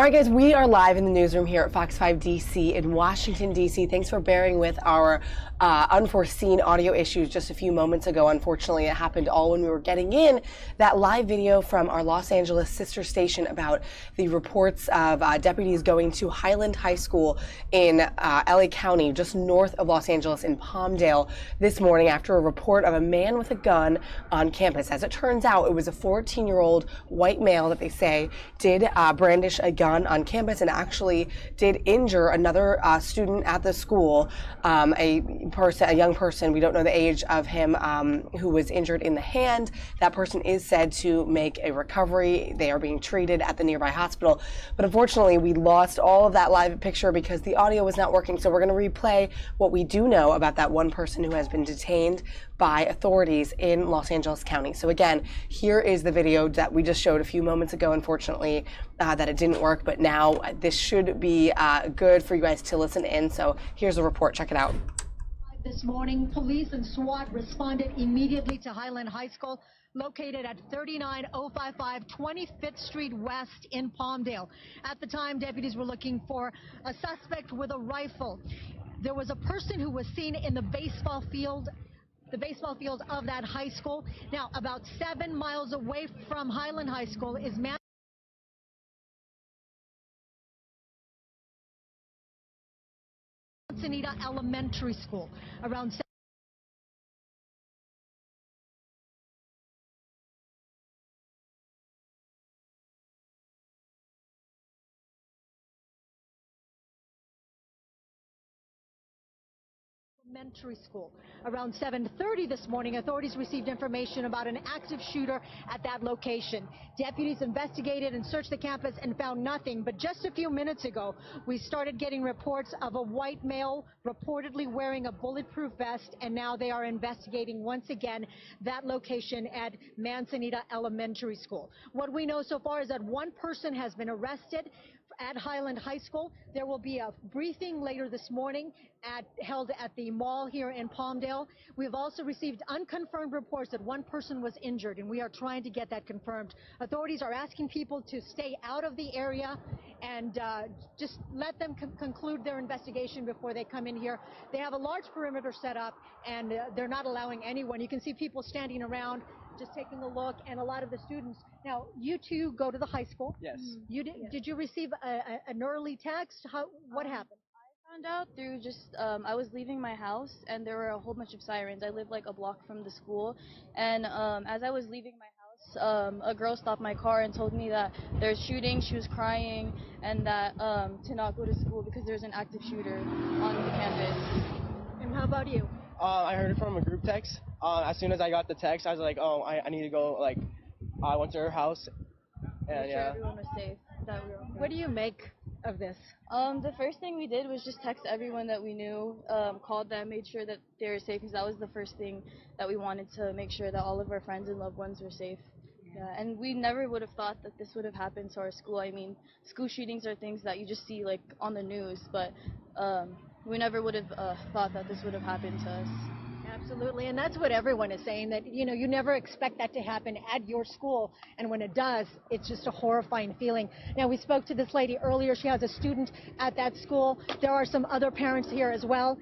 All right, guys, we are live in the newsroom here at Fox 5 DC in Washington, D.C. Thanks for bearing with our unforeseen audio issues just a few moments ago. Unfortunately, it happened all when we were getting in that live video from our Los Angeles sister station about the reports of deputies going to Highland High School in LA County, just north of Los Angeles in Palmdale this morning after a report of a man with a gun on campus. As it turns out, it was a 14-year-old white male that they say did brandish a gun on campus and actually did injure another student at the school, a young person, we don't know the age of him, who was injured in the hand. That person is said to make a recovery. They are being treated at the nearby hospital. But unfortunately, we lost all of that live picture because the audio was not working. So we're going to replay what we do know about that one person who has been detained by authorities in Los Angeles County. So again, here is the video that we just showed a few moments ago, unfortunately, that it didn't work, but now this should be good for you guys to listen in. So here's the report, check it out. This morning, police and SWAT responded immediately to Highland High School, located at 39055 25th Street West in Palmdale. At the time, deputies were looking for a suspect with a rifle. There was a person who was seen in the baseball field of that high school. Now, about 7 miles away from Highland High School is Manzanita Elementary School. Around Elementary School. Around 7:30 this morning, authorities received information about an active shooter at that location. Deputies investigated and searched the campus and found nothing. But just a few minutes ago, we started getting reports of a white male reportedly wearing a bulletproof vest, and now they are investigating once again that location at Manzanita Elementary School. What we know so far is that one person has been arrested at Highland High School. There will be a briefing later this morning held at the mall here in Palmdale. We've also received unconfirmed reports that one person was injured, and we are trying to get that confirmed. Authorities are asking people to stay out of the area and just let them conclude their investigation before they come in here. They have a large perimeter set up, and they're not allowing anyone. You can see people standing around just taking a look, and a lot of the students. Now, you two go to the high school. Yes. You did. Did you receive an early text? What happened? I found out through just I was leaving my house and there were a whole bunch of sirens. I live like a block from the school, and as I was leaving my house, a girl stopped my car and told me that there's shooting. She was crying, and that to not go to school because there's an active shooter on the campus. And how about you? I heard it from a group text. As soon as I got the text, I was like, oh, I need to go. Like, I went to her house, and Make sure everyone was safe. That we were okay. What do you make of this? The first thing we did was just text everyone that we knew, called them, made sure that they were safe, because that was the first thing that we wanted, to make sure that all of our friends and loved ones were safe. Yeah, and we never would have thought that this would have happened to our school. I mean, school shootings are things that you just see like on the news, but we never would have thought that this would have happened to us. Absolutely, and that's what everyone is saying, that, you know, you never expect that to happen at your school, and when it does, it's just a horrifying feeling. Now, we spoke to this lady earlier. She has a student at that school. There are some other parents here as well.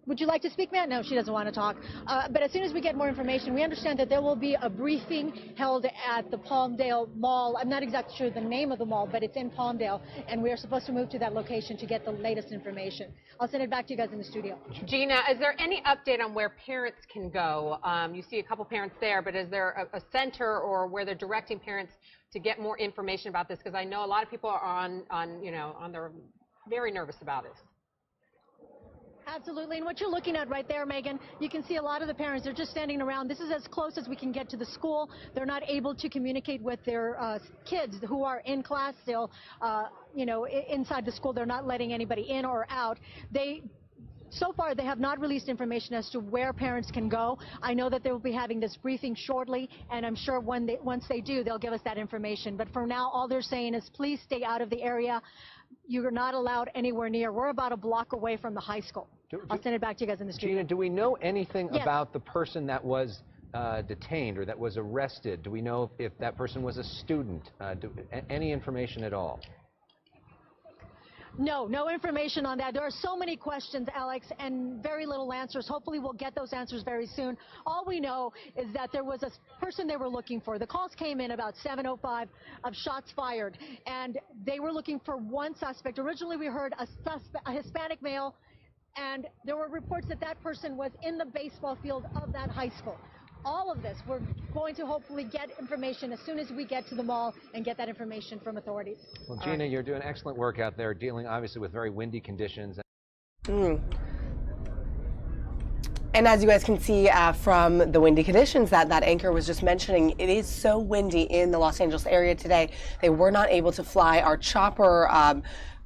Would you like to speak, ma'am? No, she doesn't want to talk. But as soon as we get more information, we understand that there will be a briefing held at the Palmdale Mall. I'm not exactly sure the name of the mall, but it's in Palmdale, and we are supposed to move to that location to get the latest information. I'll send it back to you guys in the studio. Gina, is there any update on where parents can go? You see a couple parents there, but is there a center or where they're directing parents to get more information about this? Because I know a lot of people are they're very nervous about it. Absolutely, and what you're looking at right there, Megan, you can see a lot of the parents, they're just standing around. This is as close as we can get to the school. They're not able to communicate with their kids who are in class still, inside the school. They're not letting anybody in or out. So far, they have not released information as to where parents can go. I know that they will be having this briefing shortly, and I'm sure once they do, they'll give us that information. But for now, all they're saying is please stay out of the area. You're not allowed anywhere near. We're about a block away from the high school. I'll send it back to you guys in the studio. Gina, do we know anything about the person that was detained or that was arrested? Do we know if that person was a student? Any information at all? No information on that. There are so many questions, Alex, and very little answers. Hopefully we'll get those answers very soon. All we know is that there was a person they were looking for. The calls came in about 7:05 of shots fired, and they were looking for one suspect. Originally we heard a Hispanic male, and there were reports that that person was in the baseball field of that high school. All of this, we're going to hopefully get information as soon as we get to the mall and get that information from authorities. Well, Gina, you're doing excellent work out there, dealing obviously with very windy conditions. And as you guys can see from the windy conditions that anchor was just mentioning, it is so windy in the Los Angeles area today. They were not able to fly our chopper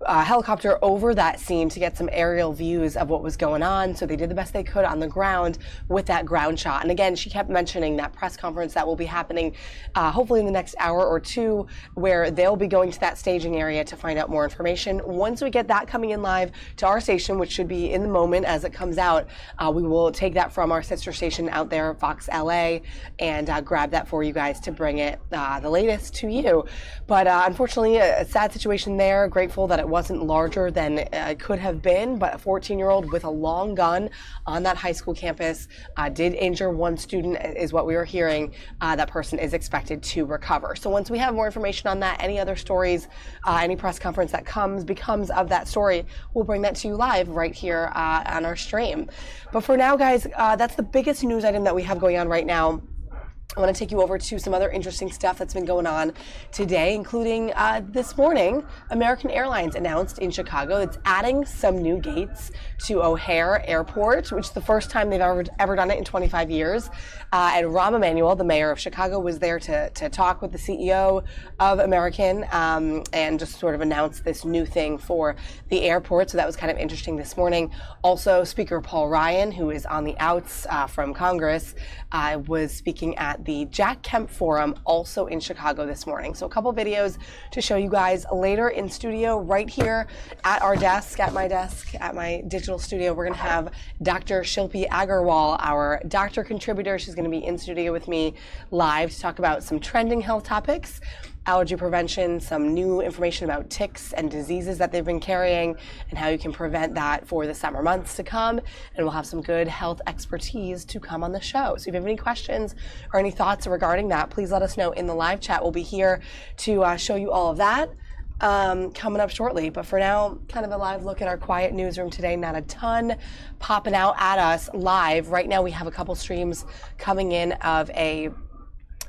helicopter over that scene to get some aerial views of what was going on. So they did the best they could on the ground with that ground shot. And again, she kept mentioning that press conference that will be happening hopefully in the next hour or two, where they'll be going to that staging area to find out more information. Once we get that coming in live to our station, which should be in the moment as it comes out, we will take that from our sister station out there, Fox LA, and grab that for you guys to bring it the latest to you. But unfortunately, a sad situation there. Grateful that it wasn't larger than it could have been, but a 14-year-old with a long gun on that high school campus did injure one student, is what we were hearing. That person is expected to recover. So once we have more information on that, any other stories, any press conference that becomes of that story, we'll bring that to you live right here on our stream. But for now, guys, that's the biggest news item that we have going on right now. I want to take you over to some other interesting stuff that's been going on today, including this morning, American Airlines announced in Chicago it's adding some new gates to O'Hare Airport, which is the first time they've ever done it in 25 years. And Rahm Emanuel, the mayor of Chicago, was there to talk with the CEO of American and just sort of announce this new thing for the airport. So that was kind of interesting this morning. Also, Speaker Paul Ryan, who is on the outs from Congress, was speaking at the Jack Kemp Forum, also in Chicago this morning. So a couple videos to show you guys later in studio, right here at our desk, at my desk, at my digital studio. We're going to have Dr. Shilpi Agarwal, our doctor contributor. She's going to be in studio with me live to talk about some trending health topics, allergy prevention, some new information about ticks and diseases that they've been carrying, and how you can prevent that for the summer months to come. And we'll have some good health expertise to come on the show. So if you have any questions or any thoughts regarding that, please let us know in the live chat. We'll be here to show you all of that coming up shortly. But for now, kind of a live look at our quiet newsroom today. Not a ton popping out at us live. Right now we have a couple streams coming in of a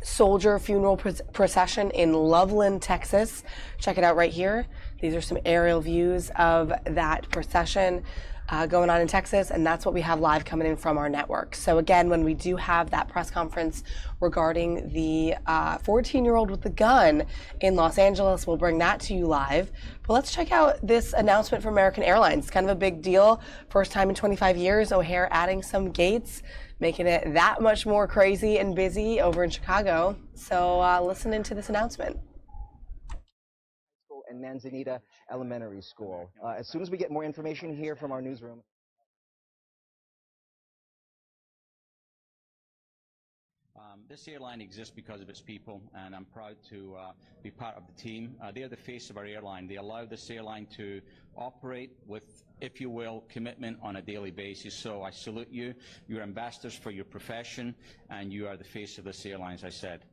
soldier funeral procession in Loveland, Texas. Check it out right here. These are some aerial views of that procession going on in Texas, and that's what we have live coming in from our network. So again, when we do have that press conference regarding the 14-year-old with the gun in Los Angeles, we'll bring that to you live. But let's check out this announcement from American Airlines. Kind of a big deal. First time in 25 years, O'Hare adding some gates, making it that much more crazy and busy over in Chicago. So listen into this announcement. And Manzanita Elementary School. As soon as we get more information here from our newsroom. This airline exists because of its people, and I'm proud to be part of the team. They're the face of our airline. They allow this airline to operate with, if you will, commitment on a daily basis. So I salute you. You're ambassadors for your profession, and you are the face of this airline, as I said.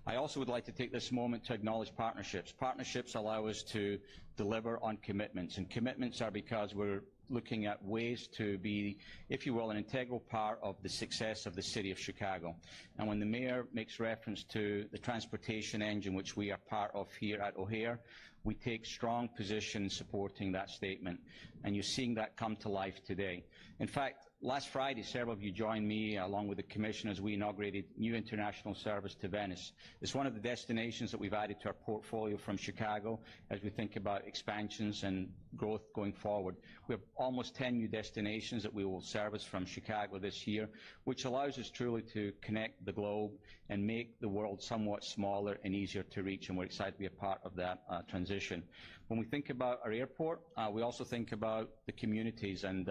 I also would like to take this moment to acknowledge partnerships. Partnerships allow us to deliver on commitments, and commitments are because we're looking at ways to be, if you will, an integral part of the success of the city of Chicago. And when the mayor makes reference to the transportation engine, which we are part of here at O'Hare, we take strong position in supporting that statement. And you're seeing that come to life today. In fact, last Friday, several of you joined me, along with the Commission, as we inaugurated new international service to Venice. It's one of the destinations that we've added to our portfolio from Chicago as we think about expansions and growth going forward. We have almost 10 new destinations that we will service from Chicago this year, which allows us truly to connect the globe and make the world somewhat smaller and easier to reach, and we're excited to be a part of that transition. When we think about our airport, we also think about the communities, and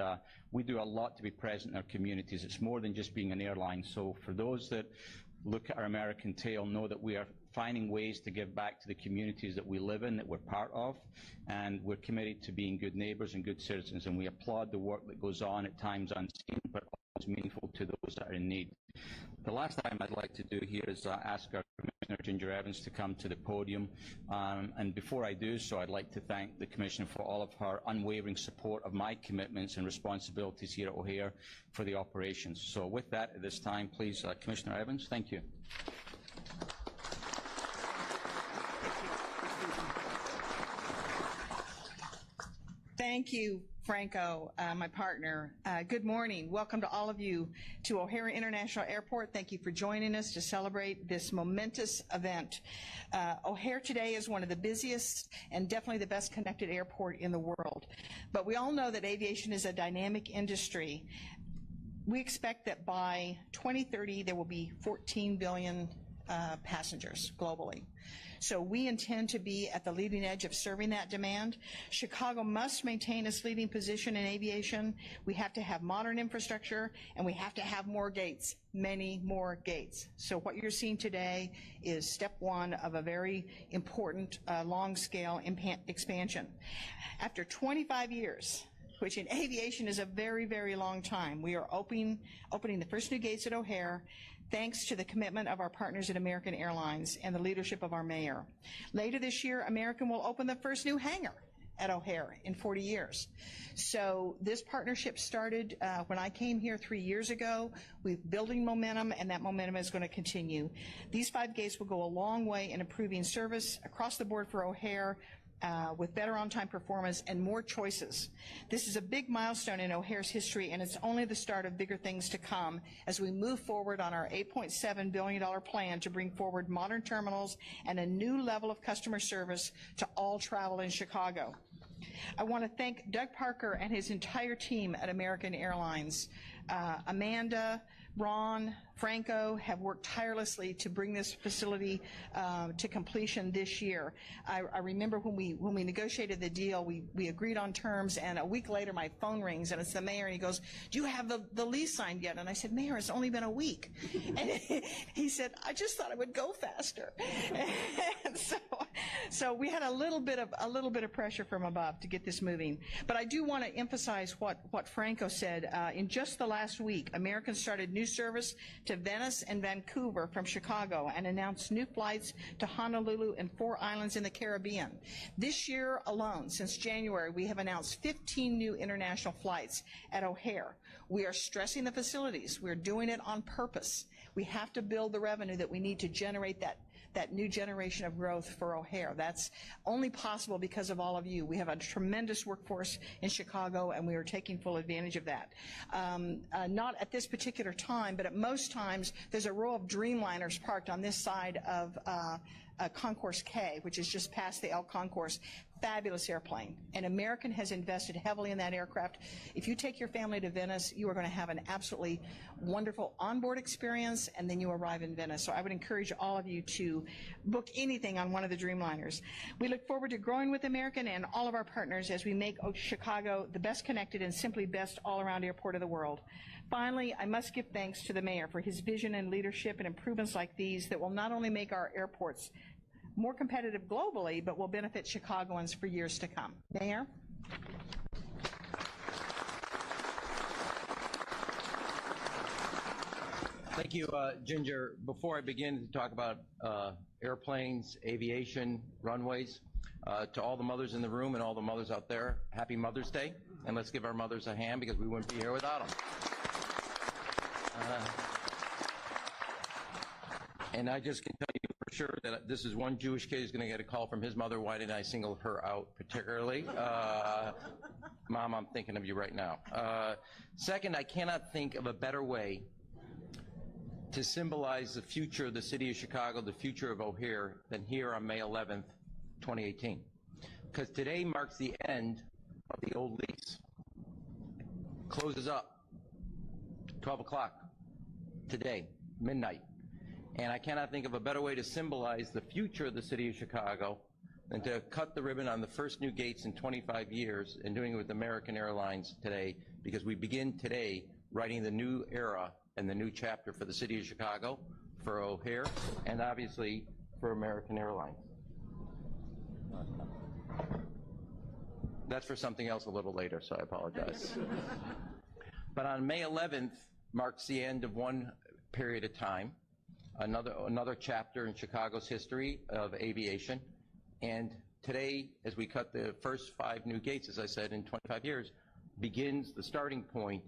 we do a lot to be present in our communities. It's more than just being an airline. So for those that look at our American tail, know that we are finding ways to give back to the communities that we live in, that we're part of, and we're committed to being good neighbours and good citizens, and we applaud the work that goes on at times unseen, but always meaningful to those that are in need. The last item I'd like to do here is ask our Commissioner Ginger Evans to come to the podium, and before I do so, I'd like to thank the Commissioner for all of her unwavering support of my commitments and responsibilities here at O'Hare for the operations. So with that, at this time, please, Commissioner Evans, thank you. Thank you, Franco, my partner. Good morning. Welcome to all of you to O'Hare International Airport. Thank you for joining us to celebrate this momentous event. O'Hare today is one of the busiest and definitely the best connected airport in the world. But we all know that aviation is a dynamic industry. We expect that by 2030 there will be 14 billion passengers globally. So we intend to be at the leading edge of serving that demand. Chicago must maintain its leading position in aviation. We have to have modern infrastructure, and we have to have more gates, many more gates. So what you're seeing today is step one of a very important long-scale expansion. After 25 years, which in aviation is a very, very long time, we are opening the first new gates at O'Hare, thanks to the commitment of our partners at American Airlines and the leadership of our mayor. Later this year, American will open the first new hangar at O'Hare in 40 years. So this partnership started when I came here 3 years ago. We're building momentum, and that momentum is going to continue. These 5 gates will go a long way in improving service across the board for O'Hare, with better on-time performance and more choices. This is a big milestone in O'Hare's history, and it's only the start of bigger things to come as we move forward on our $8.7 billion plan to bring forward modern terminals and a new level of customer service to all travel in Chicago. I want to thank Doug Parker and his entire team at American Airlines. Amanda, Ron, Franco have worked tirelessly to bring this facility to completion this year. I remember when we negotiated the deal, we agreed on terms, and a week later my phone rings and it's the mayor, and he goes, "Do you have the lease signed yet?" And I said, "Mayor, it's only been a week." And he said, "I just thought it would go faster." And so we had a little bit of pressure from above to get this moving. But I do want to emphasize what Franco said. In just the last week, American started new service to Venice and Vancouver from Chicago and announced new flights to Honolulu and 4 islands in the Caribbean. This year alone, since January, we have announced 15 new international flights at O'Hare. We are stressing the facilities. We're doing it on purpose. We have to build the revenue that we need to generate that new generation of growth for O'Hare. That's only possible because of all of you. We have a tremendous workforce in Chicago, and we are taking full advantage of that. Not at this particular time, but at most times, there's a row of Dreamliners parked on this side of Concourse K, which is just past the El Concourse. Fabulous airplane, and American has invested heavily in that aircraft. If you take your family to Venice, you are going to have an absolutely wonderful onboard experience, and then you arrive in Venice. So I would encourage all of you to book anything on one of the Dreamliners. We look forward to growing with American and all of our partners as we make Chicago the best connected and simply best all-around airport of the world. Finally, I must give thanks to the mayor for his vision and leadership and improvements like these that will not only make our airports more competitive globally, but will benefit Chicagoans for years to come. Mayor? Thank you, Ginger. Before I begin to talk about airplanes, aviation, runways, to all the mothers in the room and all the mothers out there, happy Mother's Day, and let's give our mothers a hand because we wouldn't be here without them. And I just can tell you for sure that this is one Jewish kid who's going to get a call from his mother. Why didn't I single her out particularly? Mom, I'm thinking of you right now. Second, I cannot think of a better way to symbolize the future of the city of Chicago, the future of O'Hare, than here on May 11th, 2018. Because today marks the end of the old lease. Closes up 12 o'clock today, midnight. And I cannot think of a better way to symbolize the future of the city of Chicago than to cut the ribbon on the first new gates in 25 years and doing it with American Airlines today, because we begin today writing the new era and the new chapter for the city of Chicago, for O'Hare, and obviously for American Airlines. That's for something else a little later, so I apologize. But on May 11th marks the end of one period of time, another chapter in Chicago's history of aviation. And today, as we cut the first 5 new gates, as I said, in 25 years, begins the starting point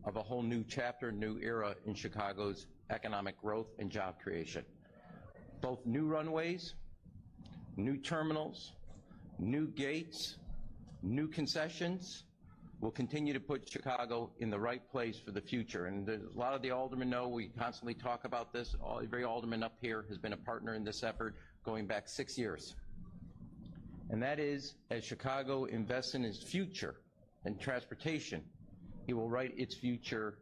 of a whole new chapter, new era in Chicago's economic growth and job creation. Both new runways, new terminals, new gates, new concessions will continue to put Chicago in the right place for the future. And a lot of the aldermen know we constantly talk about this. Every alderman up here has been a partner in this effort going back 6 years. And that is, as Chicago invests in its future in transportation, it will write its future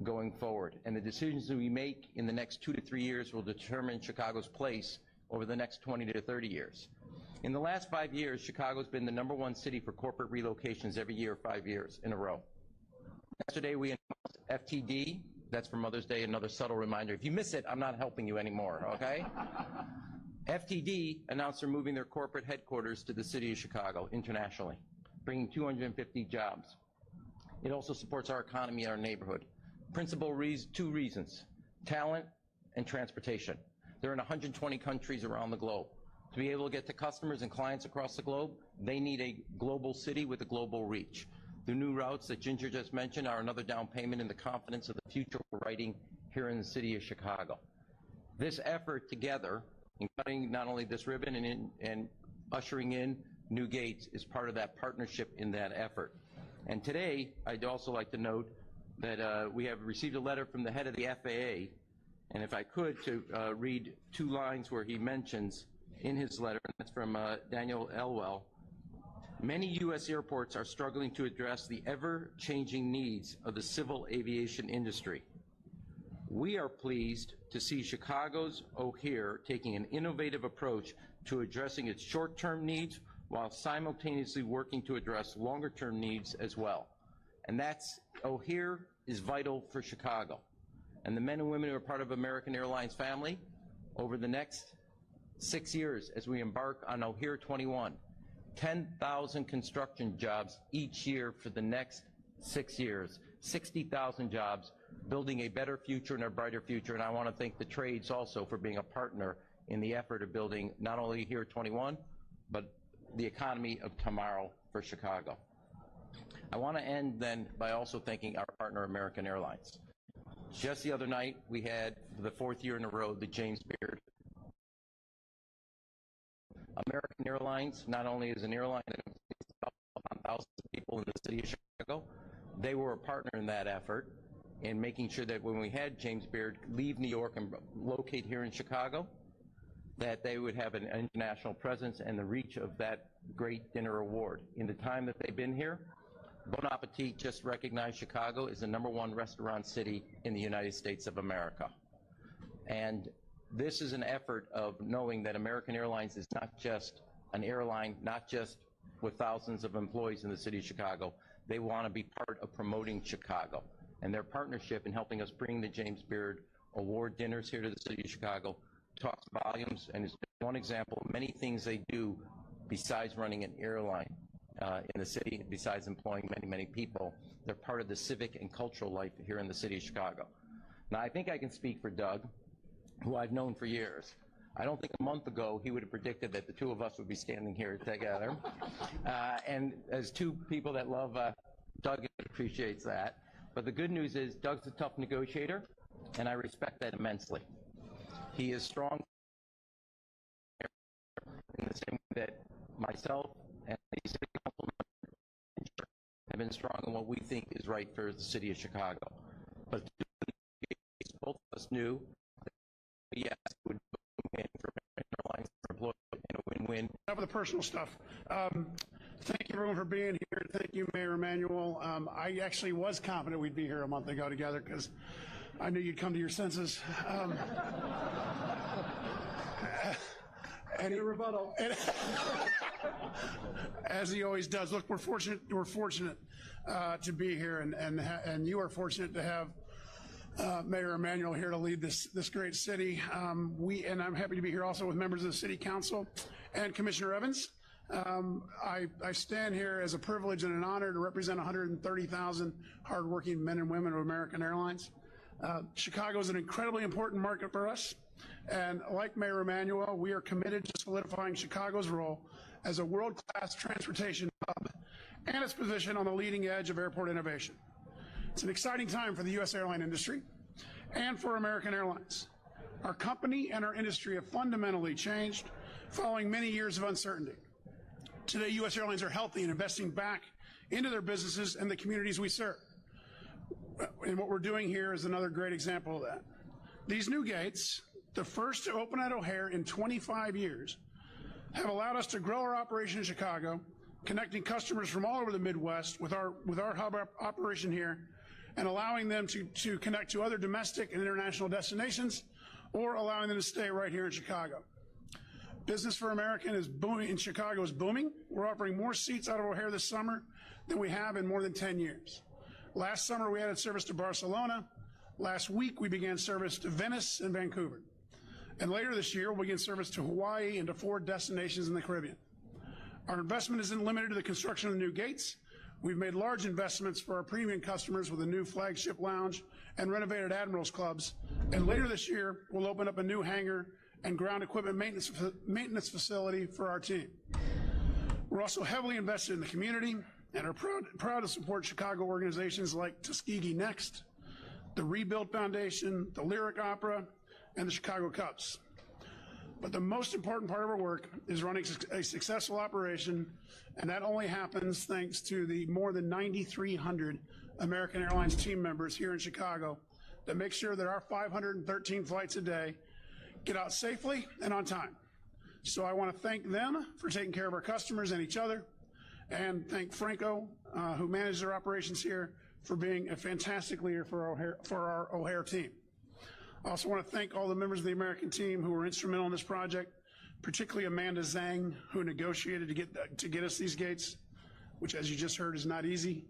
going forward. And the decisions that we make in the next 2 to 3 years will determine Chicago's place over the next 20 to 30 years. In the last 5 years, Chicago's been the #1 city for corporate relocations every year, 5 years in a row. Yesterday we announced FTD, that's for Mother's Day, another subtle reminder. If you miss it, I'm not helping you anymore, okay? FTD announced they're moving their corporate headquarters to the city of Chicago internationally, bringing 250 jobs. It also supports our economy and our neighborhood. Principal 2 reasons, talent and transportation. They're in 120 countries around the globe. To be able to get to customers and clients across the globe, they need a global city with a global reach. The new routes that Ginger just mentioned are another down payment in the confidence of the future we're writing here in the city of Chicago. This effort together, in cutting not only this ribbon and ushering in new gates, is part of that partnership in that effort. And today, I'd also like to note that we have received a letter from the head of the FAA, and if I could, to read 2 lines where he mentions in his letter, and that's from Daniel Elwell. Many U.S. airports are struggling to address the ever-changing needs of the civil aviation industry. We are pleased to see Chicago's O'Hare taking an innovative approach to addressing its short-term needs while simultaneously working to address longer-term needs as well. And that's, O'Hare is vital for Chicago. And the men and women who are part of American Airlines family, over the next 6 years, as we embark on O'Hare 21, 10,000 construction jobs each year for the next 6 years, 60,000 jobs, building a better future and a brighter future. And I want to thank the trades also for being a partner in the effort of building not only O'Hare 21, but the economy of tomorrow for Chicago. I want to end then by also thanking our partner, American Airlines. Just the other night, we had, for the 4th year in a row, the James Beard. American Airlines not only is an airline that employs thousands of people in the city of Chicago, they were a partner in that effort in making sure that when we had James Beard leave New York and locate here in Chicago, that they would have an international presence and the reach of that great dinner award. In the time that they've been here, Bon Appetit just recognized Chicago as the #1 restaurant city in the United States of America. And this is an effort of knowing that American Airlines is not just an airline, not just with thousands of employees in the city of Chicago. They want to be part of promoting Chicago. And their partnership in helping us bring the James Beard Award dinners here to the city of Chicago talks volumes and is one example of many things they do besides running an airline in the city, besides employing many, many people. They're part of the civic and cultural life here in the city of Chicago. Now, I think I can speak for Doug, who I've known for years. I don't think a month ago he would have predicted that the 2 of us would be standing here together. And as 2 people that love Doug, appreciates that. But the good news is Doug's a tough negotiator, and I respect that immensely. He is strong in the same way that myself and the city council members have been strong in what we think is right for the city of Chicago. But both of us knew that yes, it would win for airlines, for employees, and a win-win. Enough of the personal stuff. Thank you everyone for being here. Thank you, Mayor Emanuel. I actually was confident we'd be here a month ago together because I knew you'd come to your senses. And a rebuttal. As he always does. Look, we're fortunate to be here, and you are fortunate to have Mayor Emanuel here to lead this great city. And I'm happy to be here also with members of the City Council and Commissioner Evans. I stand here as a privilege and an honor to represent 130,000 hardworking men and women of American Airlines. Chicago is an incredibly important market for us, and like Mayor Emanuel, we are committed to solidifying Chicago's role as a world-class transportation hub and its position on the leading edge of airport innovation. It's an exciting time for the U.S. airline industry and for American Airlines. Our company and our industry have fundamentally changed following many years of uncertainty. Today, U.S. airlines are healthy and investing back into their businesses and the communities we serve. And what we're doing here is another great example of that. These new gates, the first to open at O'Hare in 25 years, have allowed us to grow our operation in Chicago, connecting customers from all over the Midwest with our hub operation here, and allowing them to connect to other domestic and international destinations, or allowing them to stay right here in Chicago. Business for American is booming in Chicago is booming. We're offering more seats out of O'Hare this summer than we have in more than 10 years. Last summer, we added service to Barcelona. Last week, we began service to Venice and Vancouver. And later this year, we'll begin service to Hawaii and to 4 destinations in the Caribbean. Our investment isn't limited to the construction of new gates. We've made large investments for our premium customers with a new flagship lounge and renovated Admirals Clubs. And later this year, we'll open up a new hangar and ground equipment maintenance facility for our team. We're also heavily invested in the community and are proud to support Chicago organizations like Tuskegee Next, the Rebuild Foundation, the Lyric Opera, and the Chicago Cubs. But the most important part of our work is running a successful operation, and that only happens thanks to the more than 9,300 American Airlines team members here in Chicago that make sure that our 513 flights a day get out safely and on time. So I want to thank them for taking care of our customers and each other, and thank Franco, who manages our operations here, for being a fantastic leader for our O'Hare team. I also want to thank all the members of the American team who were instrumental in this project, particularly Amanda Zhang, who negotiated to get us these gates, which, as you just heard, is not easy,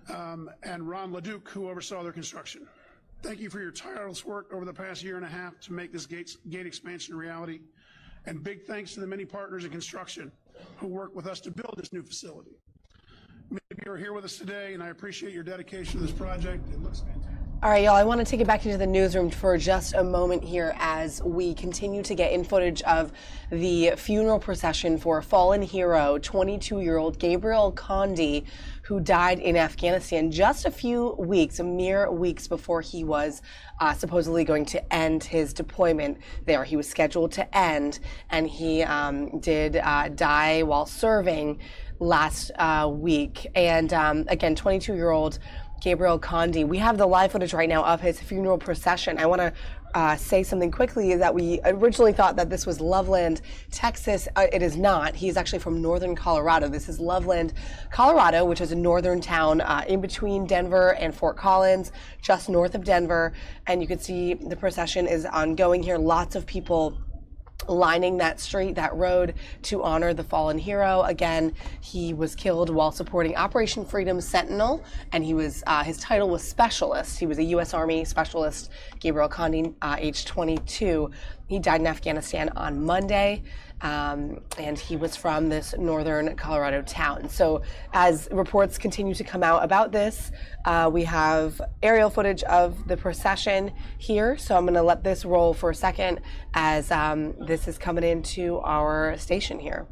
and Ron LeDuc, who oversaw their construction. Thank you for your tireless work over the past year and a half to make this gate expansion a reality, and big thanks to the many partners in construction who worked with us to build this new facility. Many of you are here with us today, and I appreciate your dedication to this project. It looks fantastic. All right, y'all, I want to take it back into the newsroom for just a moment here as we continue to get in footage of the funeral procession for a fallen hero, 22-year-old Gabriel Condi, who died in Afghanistan just a few weeks, mere weeks before he was supposedly going to end his deployment there. He was scheduled to end, and he did die while serving last week. And again, 22-year-old Gabriel Condi. We have the live footage right now of his funeral procession. I want to say something quickly, that we originally thought that this was Loveland, Texas. It is not. He's actually from northern Colorado. This is Loveland, Colorado, which is a northern town in between Denver and Fort Collins, just north of Denver. And you can see the procession is ongoing here. Lots of people lining that street, that road, to honor the fallen hero. Again, he was killed while supporting Operation Freedom Sentinel, and he was his title was Specialist. He was a U.S. Army Specialist, Gabriel Condi, age 22. He died in Afghanistan on Monday, and he was from this northern Colorado town. So as reports continue to come out about this, we have aerial footage of the procession here. So I'm going to let this roll for a second as this is coming into our station here.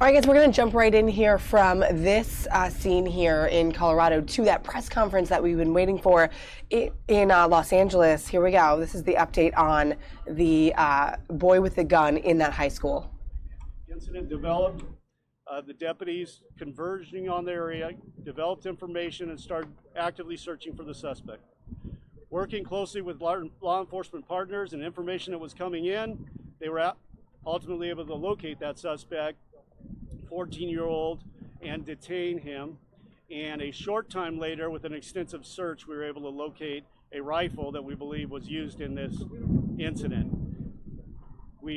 All right, guys, we're going to jump right in here from this scene here in Colorado to that press conference that we've been waiting for in Los Angeles. Here we go. This is the update on the boy with the gun in that high school. The incident developed. The deputies converging on the area, developed information, and started actively searching for the suspect. Working closely with law enforcement partners and information that was coming in, they were ultimately able to locate that suspect, 14-year-old, and detain him. And a short time later, with an extensive search, we were able to locate a rifle that we believe was used in this incident.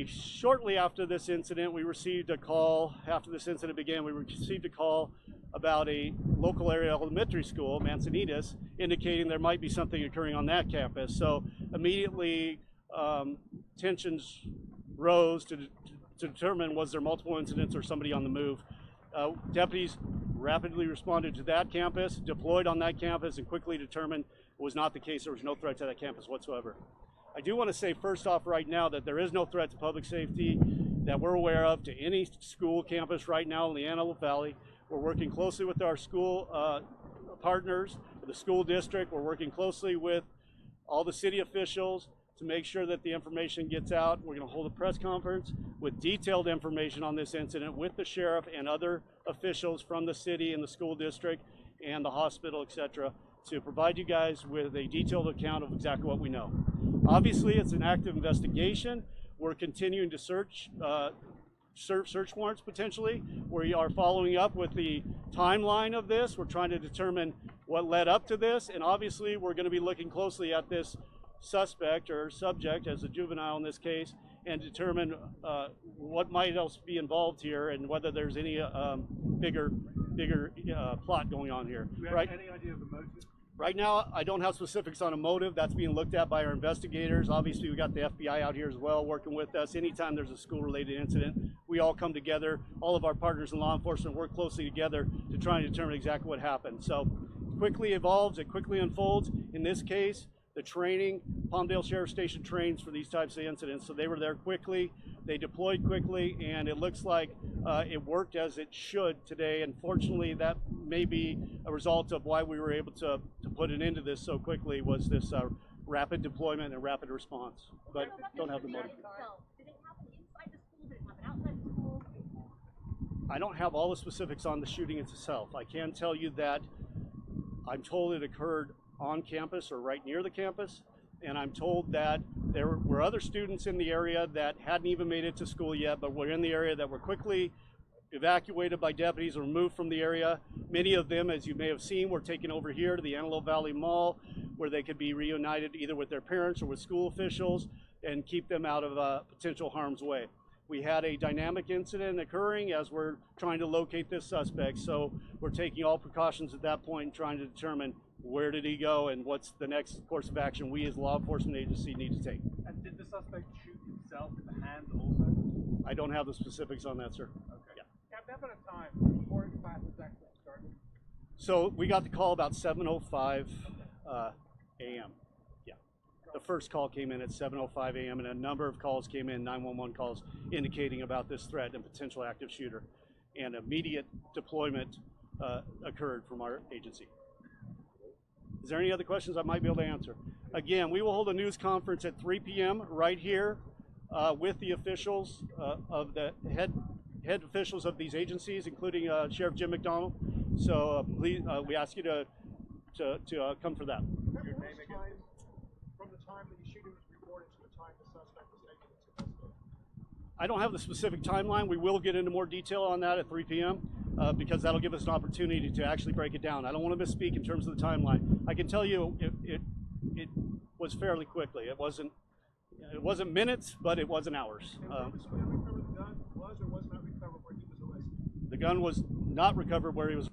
Shortly after this incident, we received a call. After this incident began, we received a call about a local area elementary school, Manzanitas, indicating there might be something occurring on that campus. So immediately, tensions rose to determine was there multiple incidents or somebody on the move. Deputies rapidly responded to that campus, deployed on that campus, and quickly determined it was not the case. There was no threat to that campus whatsoever. I do want to say first off right now that there is no threat to public safety that we're aware of to any school campus right now in the Antelope Valley. We're working closely with our school partners, the school district. We're working closely with all the city officials to make sure that the information gets out. We're going to hold a press conference with detailed information on this incident with the sheriff and other officials from the city and the school district and the hospital, etc., to provide you guys with a detailed account of exactly what we know. Obviously, it's an active investigation. We're continuing to search warrants potentially. We are following up with the timeline of this. We're trying to determine what led up to this, and obviously we're going to be looking closely at this suspect or subject as a juvenile in this case and determine what might else be involved here and whether there's any bigger plot going on here. Right? Any idea of the motive? Right now, I don't have specifics on a motive. That's being looked at by our investigators. Obviously, we got the FBI out here as well working with us. Anytime there's a school-related incident, we all come together. All of our partners in law enforcement work closely together to try and determine exactly what happened. So quickly evolves, it quickly unfolds. In this case, the training, Palmdale Sheriff Station trains for these types of incidents. So they were there quickly, they deployed quickly, and it looks like it worked as it should today. Unfortunately, that may be a result of why we were able to put an end to this so quickly was this rapid deployment and rapid response. But don't have the motive. Did it happen inside the school? Did it happen outside the school? I don't have all the specifics on the shooting itself. I can tell you that I'm told it occurred on campus or right near the campus, and I'm told that there were other students in the area that hadn't even made it to school yet, but were in the area that were quickly evacuated by deputies or removed from the area. Many of them, as you may have seen, were taken over here to the Antelope Valley Mall where they could be reunited either with their parents or with school officials and keep them out of potential harm's way. We had a dynamic incident occurring as we're trying to locate this suspect, so we're taking all precautions at that point and trying to determine where did he go and what's the next course of action we as law enforcement agency need to take. And did the suspect shoot himself in the hand also? I don't have the specifics on that, sir. Okay. Yeah. Captain, how about a time before classes actually started? So we got the call about 7:05 a.m. Yeah. The first call came in at 7:05 a.m. and a number of calls came in, 911 calls, indicating about this threat and potential active shooter. And immediate deployment occurred from our agency. Is there any other questions I might be able to answer? Again, we will hold a news conference at 3 p.m. right here with the officials of the head officials of these agencies, including Sheriff Jim McDonald. So please, we ask you to come for that. Your name again? From the time that the shooting was reported to the time the suspect was taken into custody? I don't have the specific timeline. We will get into more detail on that at 3 p.m. Because that'll give us an opportunity to actually break it down. I don't want to misspeak in terms of the timeline. I can tell you it was fairly quickly. It wasn't minutes, but it wasn't hours. The gun was not recovered where he was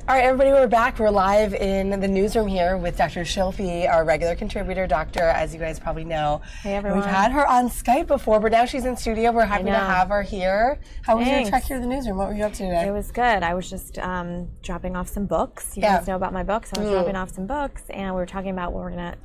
All right, everybody, we're back. We're live in the newsroom here with Dr. Shilpi, our regular contributor doctor, as you guys probably know. Hey, everyone. We've had her on Skype before, but now she's in studio. We're happy to have her here. How was your trek here to the newsroom? What were you up to today? It was good. I was just dropping off some books. You guys know about my books. I was dropping off some books, and we were talking about what we're going to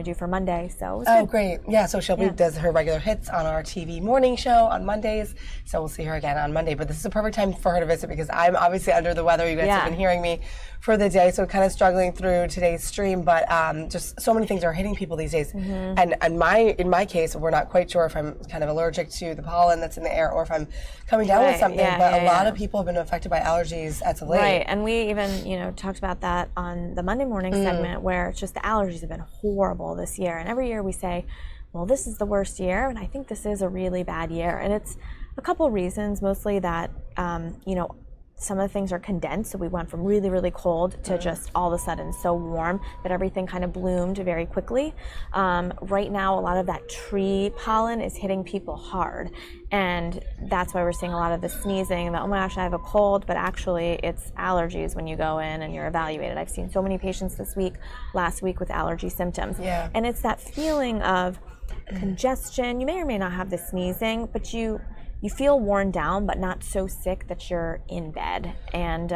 do for Monday, so it was good. Great. Yeah, so Shilpi does her regular hits on our TV morning show on Mondays, so we'll see her again on Monday. But this is a perfect time for her to visit because I'm obviously under the weather. You guys have been hearing me for the day, so kind of struggling through today's stream, but just so many things are hitting people these days. And in my case, we're not quite sure if I'm kind of allergic to the pollen that's in the air or if I'm coming down with something, but a lot of people have been affected by allergies as of late. Right, and we even, talked about that on the Monday morning segment where it's just the allergies have been horrible this year. And every year we say, well, this is the worst year, and I think this is a really bad year. And it's a couple of reasons, mostly that, some of the things are condensed, so we went from really, really cold to just all of a sudden so warm that everything kind of bloomed very quickly. Right now, a lot of that tree pollen is hitting people hard, and that's why we're seeing a lot of the sneezing and the, oh my gosh, I have a cold, but actually it's allergies when you go in and you're evaluated. I've seen so many patients last week with allergy symptoms. And it's that feeling of congestion. You may or may not have the sneezing, but you feel worn down, but not so sick that you're in bed. And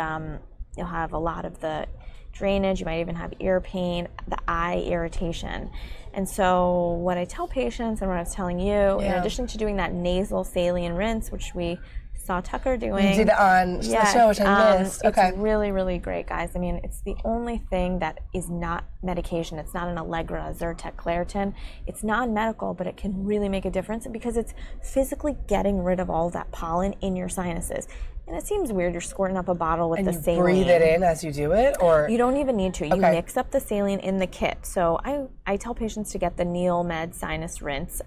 you'll have a lot of the drainage. You might even have ear pain, the eye irritation. And so what I tell patients and what I was telling you, in addition to doing that nasal saline rinse, which we saw Tucker doing. You did it on the show, which I missed. It's really, really great, guys. I mean, it's the only thing that is not medication. It's not an Allegra, Zyrtec, Claritin. It's non-medical, but it can really make a difference because it's physically getting rid of all that pollen in your sinuses. And it seems weird, you're squirting up a bottle with the saline. And you breathe it in as you do it, or? You don't even need to. You mix up the saline in the kit. So I tell patients to get the NeoMed Sinus Rinse.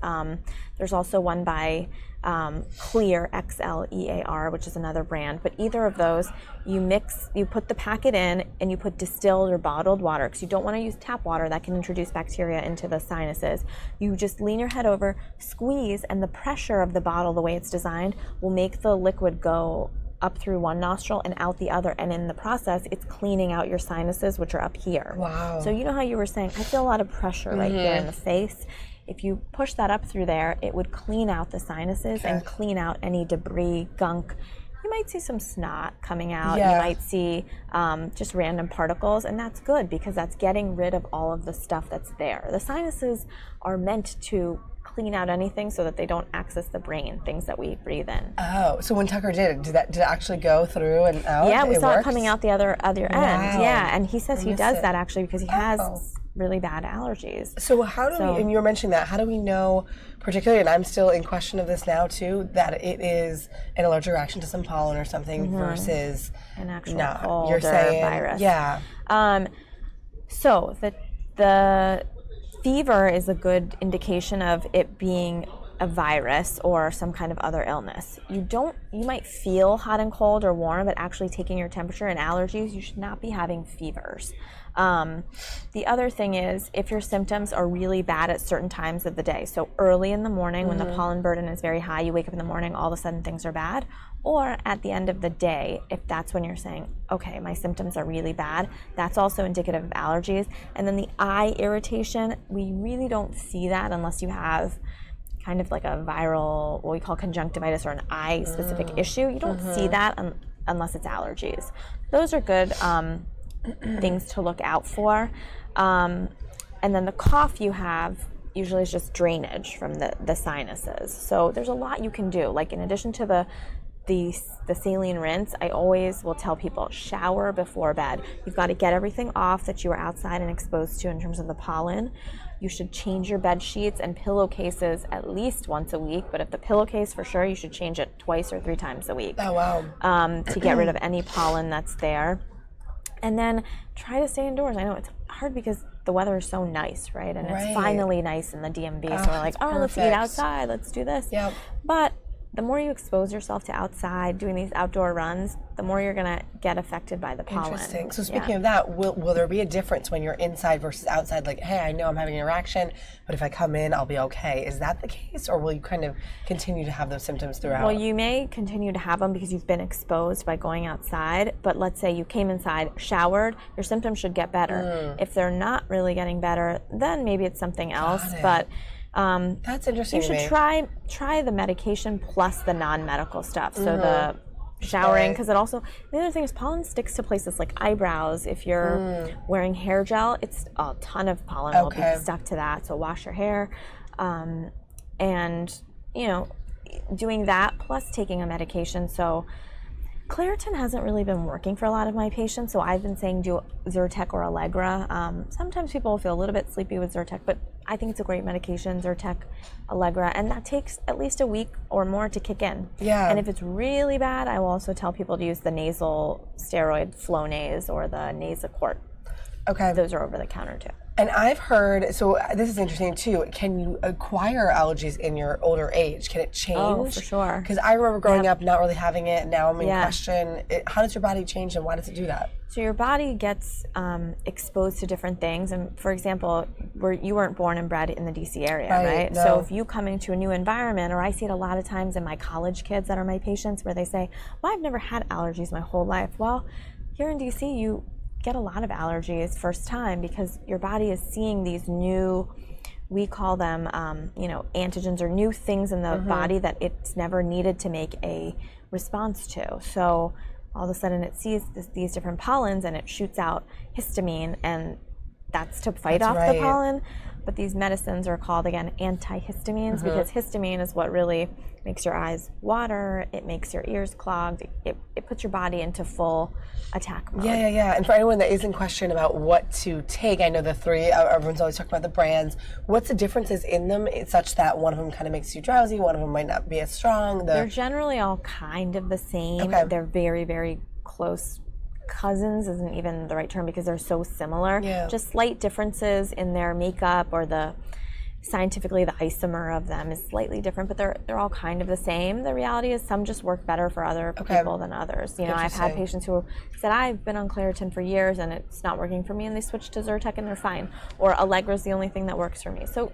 There's also one by Clear, XLEAR, which is another brand. But either of those, you put the packet in and you put distilled or bottled water because you don't want to use tap water. That can introduce bacteria into the sinuses. You just lean your head over, squeeze, and the pressure of the bottle, the way it's designed, will make the liquid go up through one nostril and out the other, and in the process it's cleaning out your sinuses, which are up here. Wow. So you know how you were saying, I feel a lot of pressure right here in the face. If you push that up through there, it would clean out the sinuses and clean out any debris, gunk. You might see some snot coming out. You might see just random particles, and that's good because that's getting rid of all of the stuff that's there. The sinuses are meant to clean out anything so that they don't access the brain, things that we breathe in. Oh, so when Tucker did it actually go through and out? Yeah, we saw it coming out the other end. Yeah, and he says he does that actually because he has really bad allergies. So how do we, and you were mentioning that, how do we know, particularly, and I'm still in question of this now too, that it is an allergic reaction to some pollen or something versus an actual cold or virus? Yeah. So the fever is a good indication of it being a virus or some kind of other illness. You might feel hot and cold or warm, but actually taking your temperature and allergies, you should not be having fevers. The other thing is if your symptoms are really bad at certain times of the day, so early in the morning when the pollen burden is very high, you wake up in the morning, all of a sudden things are bad, or at the end of the day, if that's when you're saying, okay, my symptoms are really bad, that's also indicative of allergies. And then the eye irritation, we really don't see that unless you have kind of like a viral, what we call conjunctivitis, or an eye-specific issue. You don't see that unless it's allergies. Those are good things to look out for. And then the cough you have usually is just drainage from the sinuses. So there's a lot you can do. Like in addition to the saline rinse, I always will tell people shower before bed. You've got to get everything off that you were outside and exposed to in terms of the pollen. You should change your bed sheets and pillowcases at least once a week, but if the pillowcase, for sure, you should change it twice or 3 times a week. Oh, wow. To get rid of any pollen that's there. And then try to stay indoors. I know it's hard because the weather is so nice, right? And it's finally nice in the DMV, so we're like, oh, let's eat outside, let's do this. But the more you expose yourself to outside, doing these outdoor runs, the more you're going to get affected by the pollen. Interesting. So speaking of that, will there be a difference when you're inside versus outside? Like, hey, I know I'm having an interaction, but if I come in, I'll be okay. Is that the case, or will you kind of continue to have those symptoms throughout? Well, you may continue to have them because you've been exposed by going outside, but let's say you came inside, showered, your symptoms should get better. If they're not really getting better, then maybe it's something else. But that's interesting. You should try the medication plus the non-medical stuff. So the showering, because it also, the other thing is pollen sticks to places like eyebrows. If you're wearing hair gel, it's a ton of pollen will be stuck to that. So wash your hair, and you know, doing that plus taking a medication. So Claritin hasn't really been working for a lot of my patients, so I've been saying do Zyrtec or Allegra. Sometimes people will feel a little bit sleepy with Zyrtec, but I think it's a great medication, Zyrtec, Allegra, and that takes at least a week or more to kick in. Yeah. And if it's really bad, I will also tell people to use the nasal steroid Flonase or the Nasacort. Okay. Those are over the counter too. And I've heard, so this is interesting too, can you acquire allergies in your older age? Can it change? Oh, for sure. Because I remember growing up not really having it, and now I'm in question. How does your body change, and why does it do that? So your body gets exposed to different things. And for example, you weren't born and bred in the DC area, right? No. So if you come into a new environment, or I see it a lot of times in my college kids that are my patients where they say, well, I've never had allergies my whole life. Well, here in DC, you get a lot of allergies first time because your body is seeing these new, we call them, you know, antigens or new things in the body that it's never needed to make a response to. So all of a sudden it sees these different pollens and it shoots out histamine, and that's to fight off the pollen. But these medicines are called, again, antihistamines, because histamine is what really makes your eyes water, it makes your ears clogged, it puts your body into full attack mode. Yeah. And for anyone that is in question about what to take, I know the three, everyone's always talking about the brands. What's the differences in them such that one of them kind of makes you drowsy, one of them might not be as strong? They're generally all kind of the same. They're very, very close. Cousins isn't even the right term because they're so similar. Just slight differences in their makeup, or scientifically the isomer of them is slightly different, but they're all kind of the same. The reality is some just work better for other people than others. You know, I've had patients who said, I've been on Claritin for years and it's not working for me, and they switched to Zyrtec and they're fine. Or Allegra's the only thing that works for me. So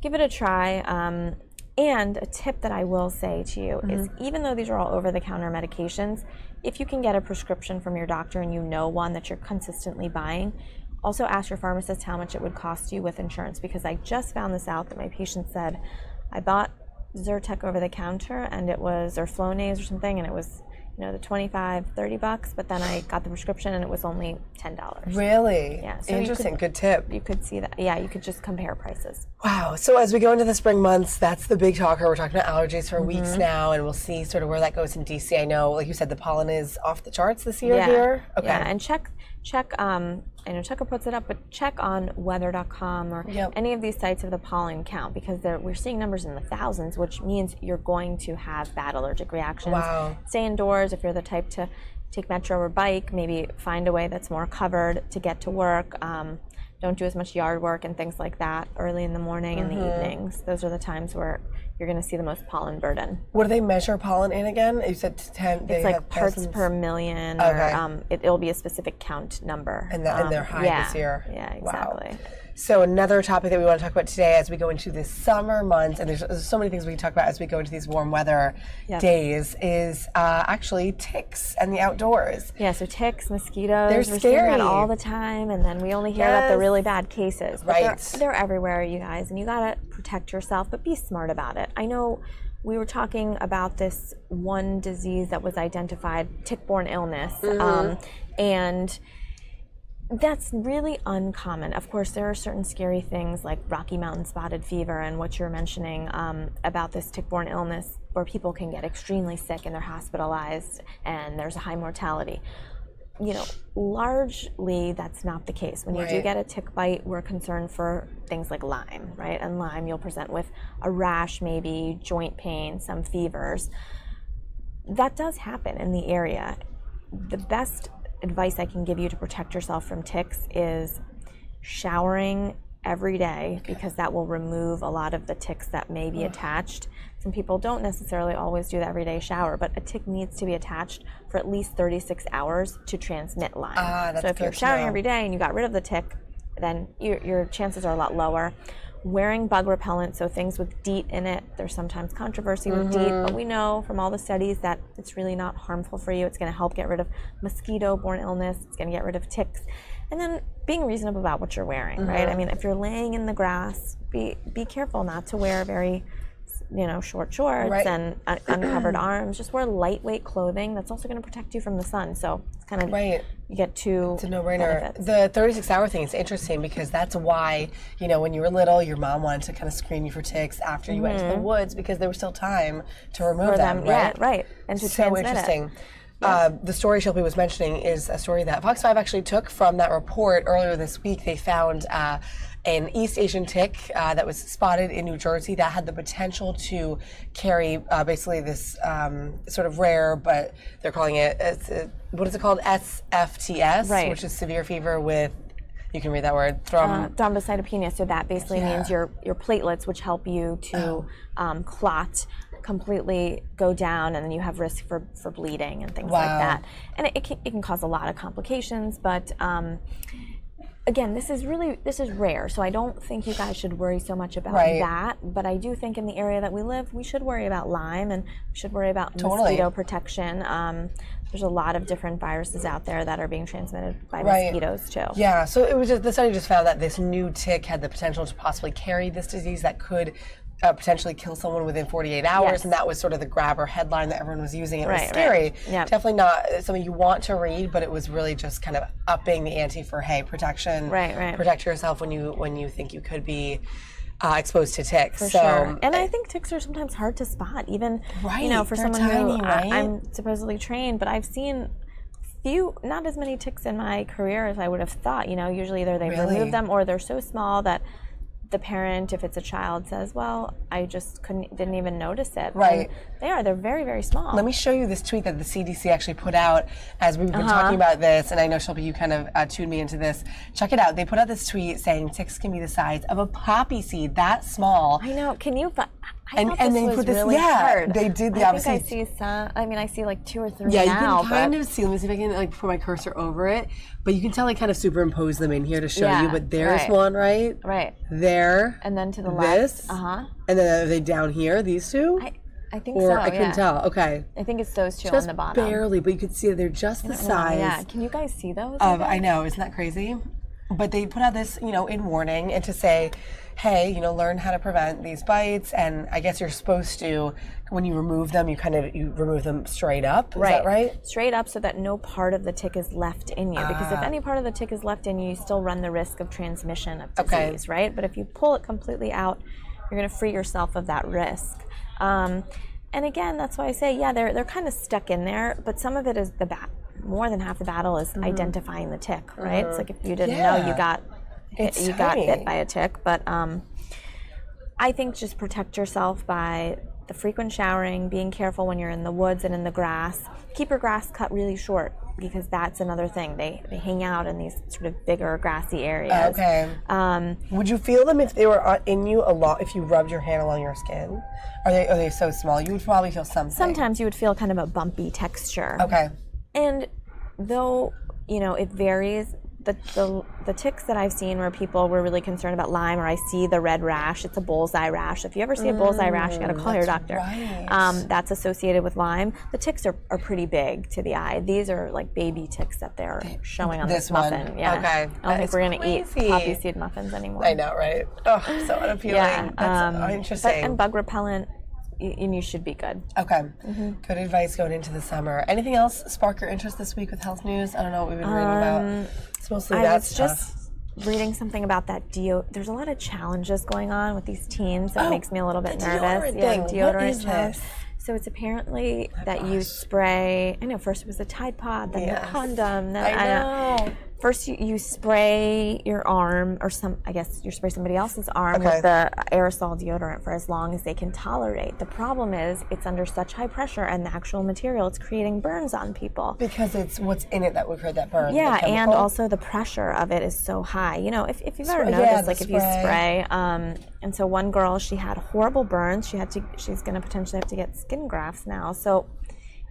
give it a try. And a tip that I will say to you is, even though these are all over-the-counter medications, if you can get a prescription from your doctor and you know one that you're consistently buying, also ask your pharmacist how much it would cost you with insurance, because I just found this out that my patient said, I bought Zyrtec over the counter and it was, or Flonase or something, and it was, you know, the $25-30, but then I got the prescription and it was only $10. Really? Yeah. So interesting. Good tip. You could see that. Yeah, you could just compare prices. Wow. So as we go into the spring months, that's the big talker. We're talking about allergies for weeks now, and we'll see sort of where that goes in DC. I know, like you said, the pollen is off the charts this year here. Okay. Yeah, and check. I know Checker puts it up, but check on weather.com or any of these sites of the pollen count, because we're seeing numbers in the thousands, which means you're going to have bad allergic reactions. Wow. Stay indoors if you're the type to take metro or bike. Maybe find a way that's more covered to get to work. Don't do as much yard work and things like that early in the morning and the evenings. Those are the times where you're going to see the most pollen burden. What do they measure pollen in again? You said 10. It's like parts per million, or it'll be a specific count number. And they're high this year. Yeah, exactly. Wow. So another topic that we want to talk about today as we go into the summer months, and there's so many things we can talk about as we go into these warm weather days, is actually ticks and the outdoors. Yeah, so ticks, mosquitoes, they're we're scary. seeing that all the time, and then we only hear about the really bad cases. But they're everywhere, you guys, and you gotta protect yourself, but be smart about it. I know we were talking about this one disease that was identified, tick-borne illness, and that's really uncommon. Of course, there are certain scary things like Rocky Mountain spotted fever and what you're mentioning about this tick-borne illness, where people can get extremely sick and they're hospitalized and there's a high mortality. You know, largely that's not the case. When you do get a tick bite, we're concerned for things like Lyme, right? And Lyme, you'll present with a rash, maybe joint pain, some fevers. That does happen in the area. The best advice I can give you to protect yourself from ticks is showering every day because that will remove a lot of the ticks that may be attached. Some people don't necessarily always do the everyday shower, but a tick needs to be attached for at least 36 hours to transmit Lyme. So if you're showering every day and you got rid of the tick, then your chances are a lot lower. Wearing bug repellent, so things with DEET in it, there's sometimes controversy with DEET, but we know from all the studies that it's really not harmful for you. It's going to help get rid of mosquito-borne illness. It's going to get rid of ticks. And then being reasonable about what you're wearing, right? I mean, if you're laying in the grass, be careful not to wear very, short shorts and uncovered arms. Just wear lightweight clothing. That's also going to protect you from the sun. So it's kind of you get two. It's a no-brainer. The 36-hour thing is interesting because that's why when you were little, your mom wanted to kind of screen you for ticks after you went to the woods because there was still time to remove them. Right? Yeah, right. And to so interesting. The story Shilpi was mentioning is a story that Fox 5 actually took from that report earlier this week. They found an East Asian tick that was spotted in New Jersey that had the potential to carry basically this sort of rare, but they're calling it, what is it called? SFTS, which is severe fever with, you can read that word, thrombocytopenia. So that basically means your platelets, which help you to clot, completely go down, and then you have risk for bleeding and things like that. And it can cause a lot of complications, but again, this is rare, so I don't think you guys should worry so much about that. But I do think in the area that we live, we should worry about Lyme and we should worry about mosquito protection. There's a lot of different viruses out there that are being transmitted by mosquitoes too. Yeah, so it was the study just found that this new tick had the potential to possibly carry this disease that could potentially kill someone within 48 hours, and that was sort of the grabber headline that everyone was using. It was scary. Definitely not something you want to read, but it was really just kind of upping the ante for, hey, protection. Protect yourself when you think you could be exposed to ticks. For sure. And I think ticks are sometimes hard to spot, even for someone tiny, who I'm supposedly trained, but I've seen not as many ticks in my career as I would have thought. Usually either they've removed them or they're so small that the parent, if it's a child, says, well, I just didn't even notice it. They're very, very small. Let me show you this tweet that the CDC actually put out as we've been talking about this, and I know, Shilpi, you kind of tuned me into this. Check it out. They put out this tweet saying ticks can be the size of a poppy seed, that small. I know. Can you... And they put this, hard. They did the opposite. I think I see some. I see like 2 or 3 now. Yeah, you can kind of see. Let me see if I can put my cursor over it. But you can tell I kind of superimpose them in here to show you. But there's one, right? There. And then to the left. And then are they down here? These two? I think so. I couldn't tell. Okay. I think it's those two just on the bottom. Barely, but you can see they're just the size. Yeah. Can you guys see those? I know. Isn't that crazy? But they put out this, in warning and to say, hey, learn how to prevent these bites, and I guess you're supposed to, when you remove them, you remove them straight up. Is that right? Straight up, so that no part of the tick is left in you. Because if any part of the tick is left in you, you still run the risk of transmission of disease, right? But if you pull it completely out, you're going to free yourself of that risk. And again, that's why I say, they're kind of stuck in there, but some of it is more than half the battle is identifying the tick, right? It's like if you didn't know you got bit by a tick, but I think just protect yourself by the frequent showering, being careful when you're in the woods and in the grass. Keep your grass cut really short because that's another thing. They hang out in these sort of bigger grassy areas. Would you feel them if they were in you a lot, if you rubbed your hand along your skin? Are they so small? You would probably feel something. Sometimes you would feel kind of a bumpy texture. And though, it varies, the ticks that I've seen where people were really concerned about Lyme, or I see the red rash, it's a bullseye rash. If you ever see a bullseye rash, you got to call your doctor. That's associated with Lyme. The ticks are pretty big to the eye. These are like baby ticks that they're showing on this muffin. I don't think we're going to eat poppy seed muffins anymore. I know, right? Oh, so unappealing. That's interesting. And bug repellent, and you should be good. Good advice going into the summer. Anything else spark your interest this week with health news? I don't know what we've been reading about. It's mostly that stuff. I was just reading something about that There's a lot of challenges going on with these teens that makes me a little bit nervous. Deodorant what is this? So it's apparently that you spray. I know first it was a Tide Pod, then the condom. Then I know. First, you spray your arm, or I guess you spray somebody else's arm with the aerosol deodorant for as long as they can tolerate. The problem is it's under such high pressure, and the actual material, it's creating burns on people. Because it's what's in it that would create that burn. Yeah, and also the pressure of it is so high. You know, if you've ever noticed, like if you spray, and so one girl, she had horrible burns. She's going to potentially have to get skin grafts now. So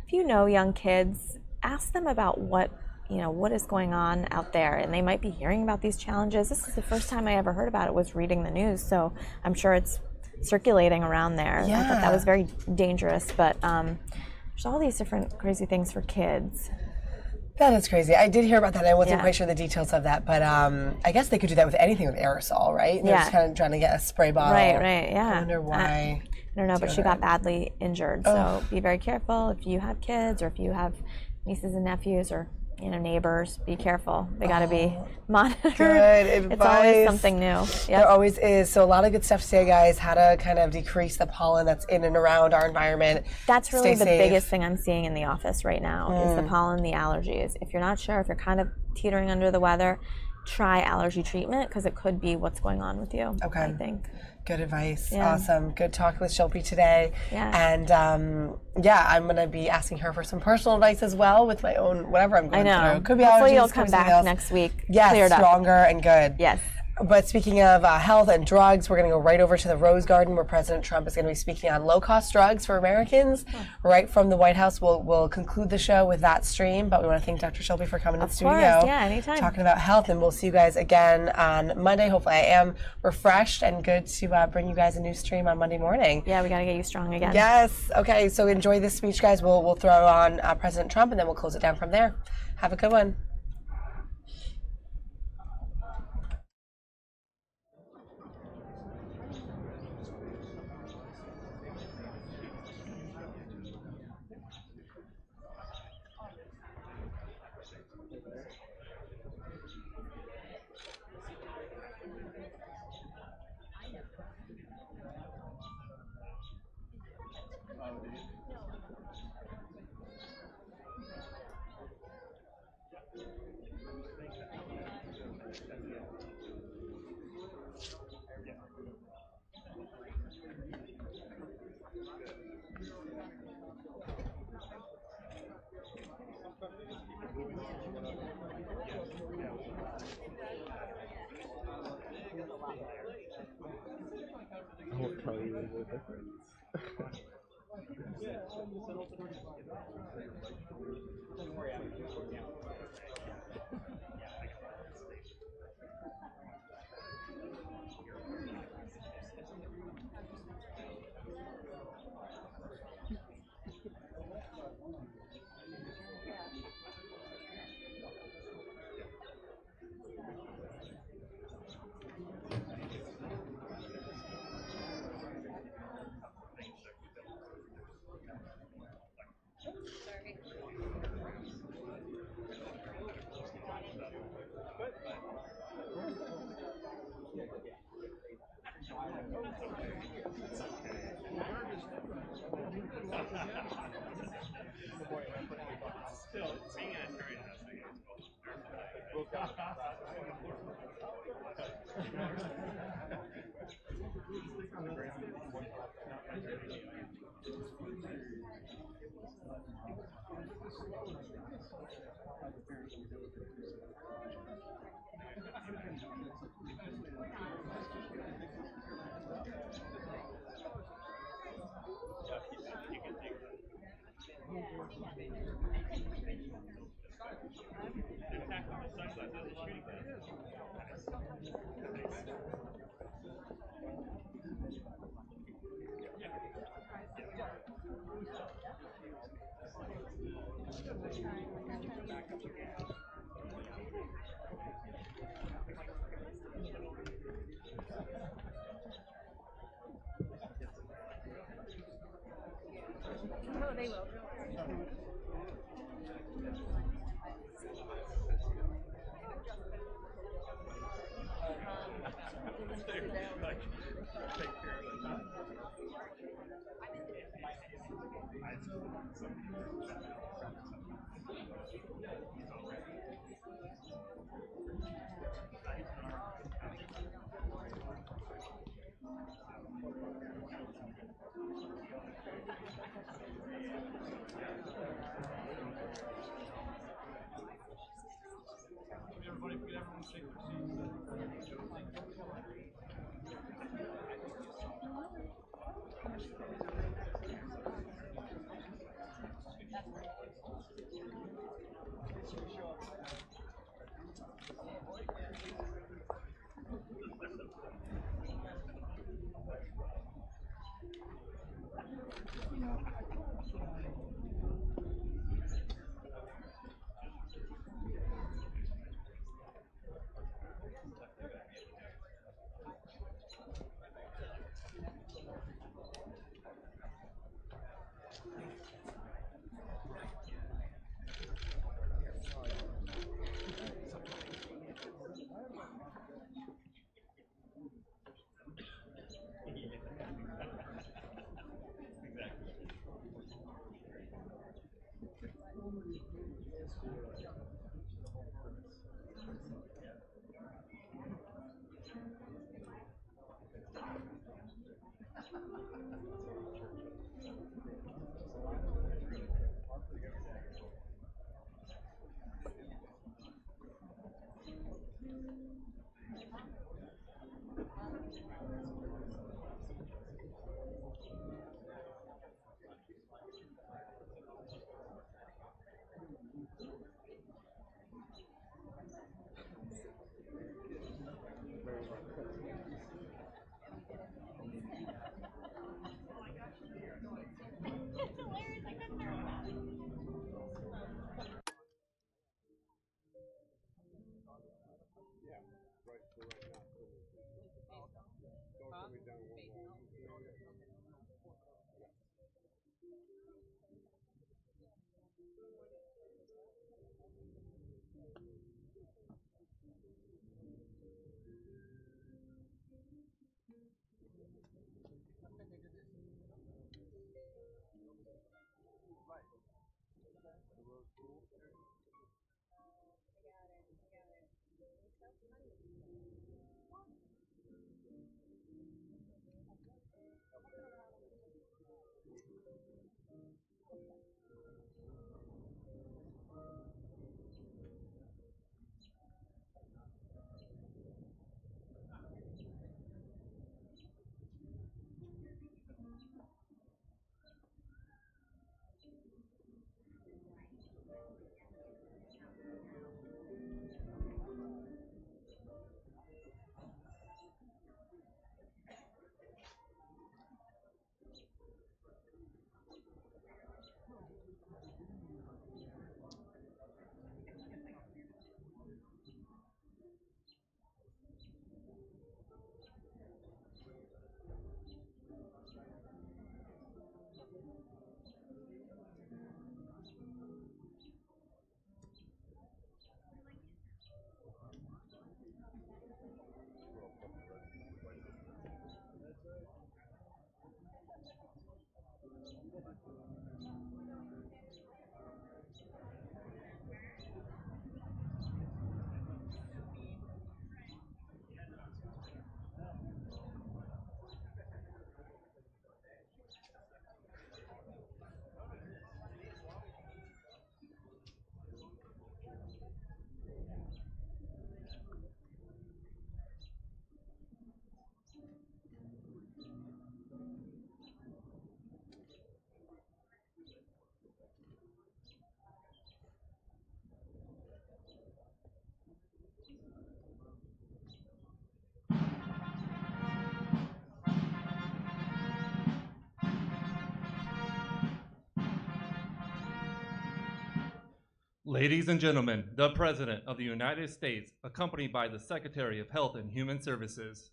if you know young kids, ask them about what is going on out there, and they might be hearing about these challenges. This is the first time I ever heard about it, was reading the news, so I'm sure it's circulating around there. Yeah. I thought that was very dangerous, but there's all these different crazy things for kids. That is crazy. I did hear about that. I wasn't quite sure the details of that, but I guess they could do that with anything with aerosol, right? They're just kind of trying to get a spray bottle. Right, yeah. I wonder why. I don't know, but she got badly injured, so be very careful if you have kids or if you have nieces and nephews or neighbors. Be careful. They got to be monitored. Good advice. It's always something new. Yep. There always is. So a lot of good stuff today, guys. How to kind of decrease the pollen that's in and around our environment. That's really the biggest thing I'm seeing in the office right now is the pollen, the allergies. If you're not sure, if you're kind of teetering under the weather, try allergy treatment because it could be what's going on with you. Okay. I think. Good advice. Yeah. Awesome. Good talk with Shilpi today. Yeah. And I'm going to be asking her for some personal advice as well with my own, whatever I'm going through. Could be Hopefully allergies, you'll come back next week. Yes, stronger and good. Yes. But speaking of health and drugs, we're going to go right over to the Rose Garden where President Trump is going to be speaking on low-cost drugs for Americans right from the White House. We'll conclude the show with that stream, but we want to thank Dr. Shilpi for coming to the studio. Of course, yeah, anytime. Talking about health, and we'll see you guys again on Monday. Hopefully I am refreshed and good to bring you guys a new stream on Monday morning. Yeah, we got to get you strong again. Yes. Okay, so enjoy this speech, guys. We'll throw on President Trump, and then we'll close it down from there. Have a good one. I won't tell you the difference. They will. Ladies and gentlemen, the President of the United States, accompanied by the Secretary of Health and Human Services.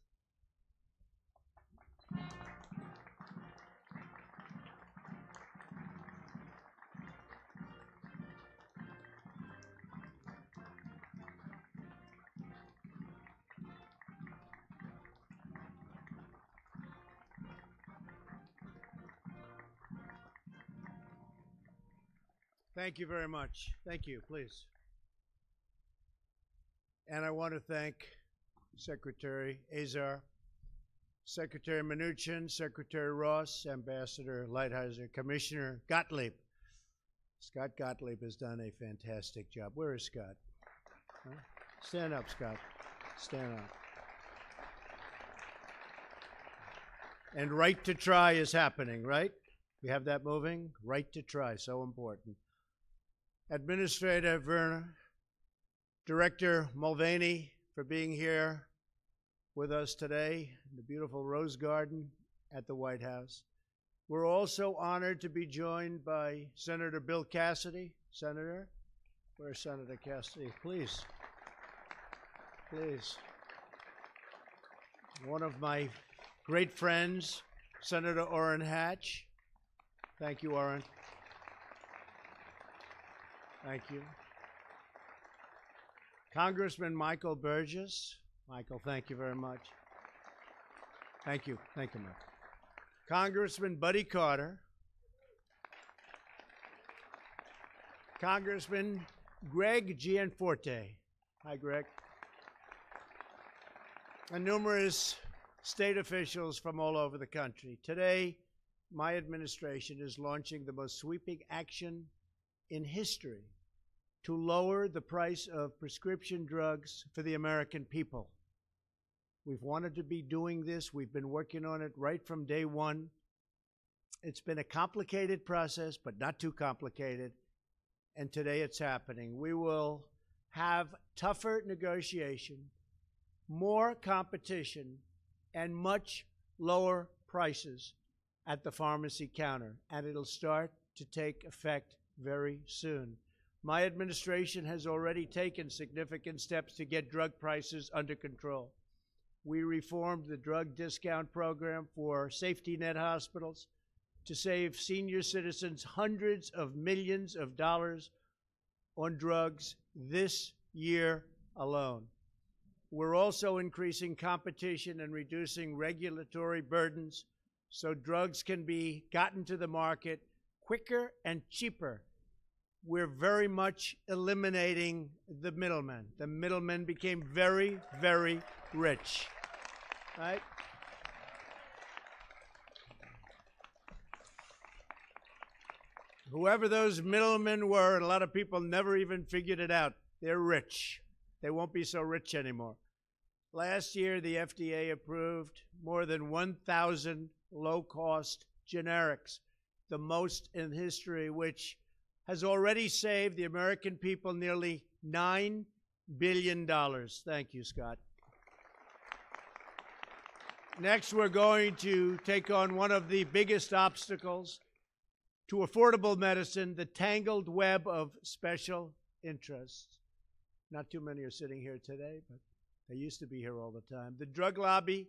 Thank you very much. Thank you, please. And I want to thank Secretary Azar, Secretary Mnuchin, Secretary Ross, Ambassador Lighthizer, Commissioner Gottlieb. Scott Gottlieb has done a fantastic job. Where is Scott? Huh? Stand up, Scott. Stand up. And right to try is happening, right? We have that moving? Right to try, so important. Administrator Werner, Director Mulvaney for being here with us today in the beautiful Rose Garden at the White House. We're also honored to be joined by Senator Bill Cassidy. Senator, where's Senator Cassidy? Please. Please. One of my great friends, Senator Orrin Hatch. Thank you, Orrin. Thank you. Congressman Michael Burgess. Michael, thank you very much. Thank you. Thank you, Michael. Congressman Buddy Carter. Congressman Greg Gianforte. Hi, Greg. And numerous state officials from all over the country. Today, my administration is launching the most sweeping action in history to lower the price of prescription drugs for the American people. We've wanted to be doing this. We've been working on it right from day one. It's been a complicated process, but not too complicated. And today it's happening. We will have tougher negotiation, more competition, and much lower prices at the pharmacy counter. And it'll start to take effect very soon. My administration has already taken significant steps to get drug prices under control. We reformed the drug discount program for safety net hospitals to save senior citizens hundreds of millions of dollars on drugs this year alone. We're also increasing competition and reducing regulatory burdens so drugs can be gotten to the market quicker and cheaper. We're very much eliminating the middlemen. The middlemen became very, very rich, right? Whoever those middlemen were, and a lot of people never even figured it out, they're rich. They won't be so rich anymore. Last year, the FDA approved more than 1,000 low-cost generics, the most in history, which has already saved the American people nearly $9 billion. Thank you, Scott. Next, we're going to take on one of the biggest obstacles to affordable medicine, the tangled web of special interests. Not too many are sitting here today, but they used to be here all the time. The drug lobby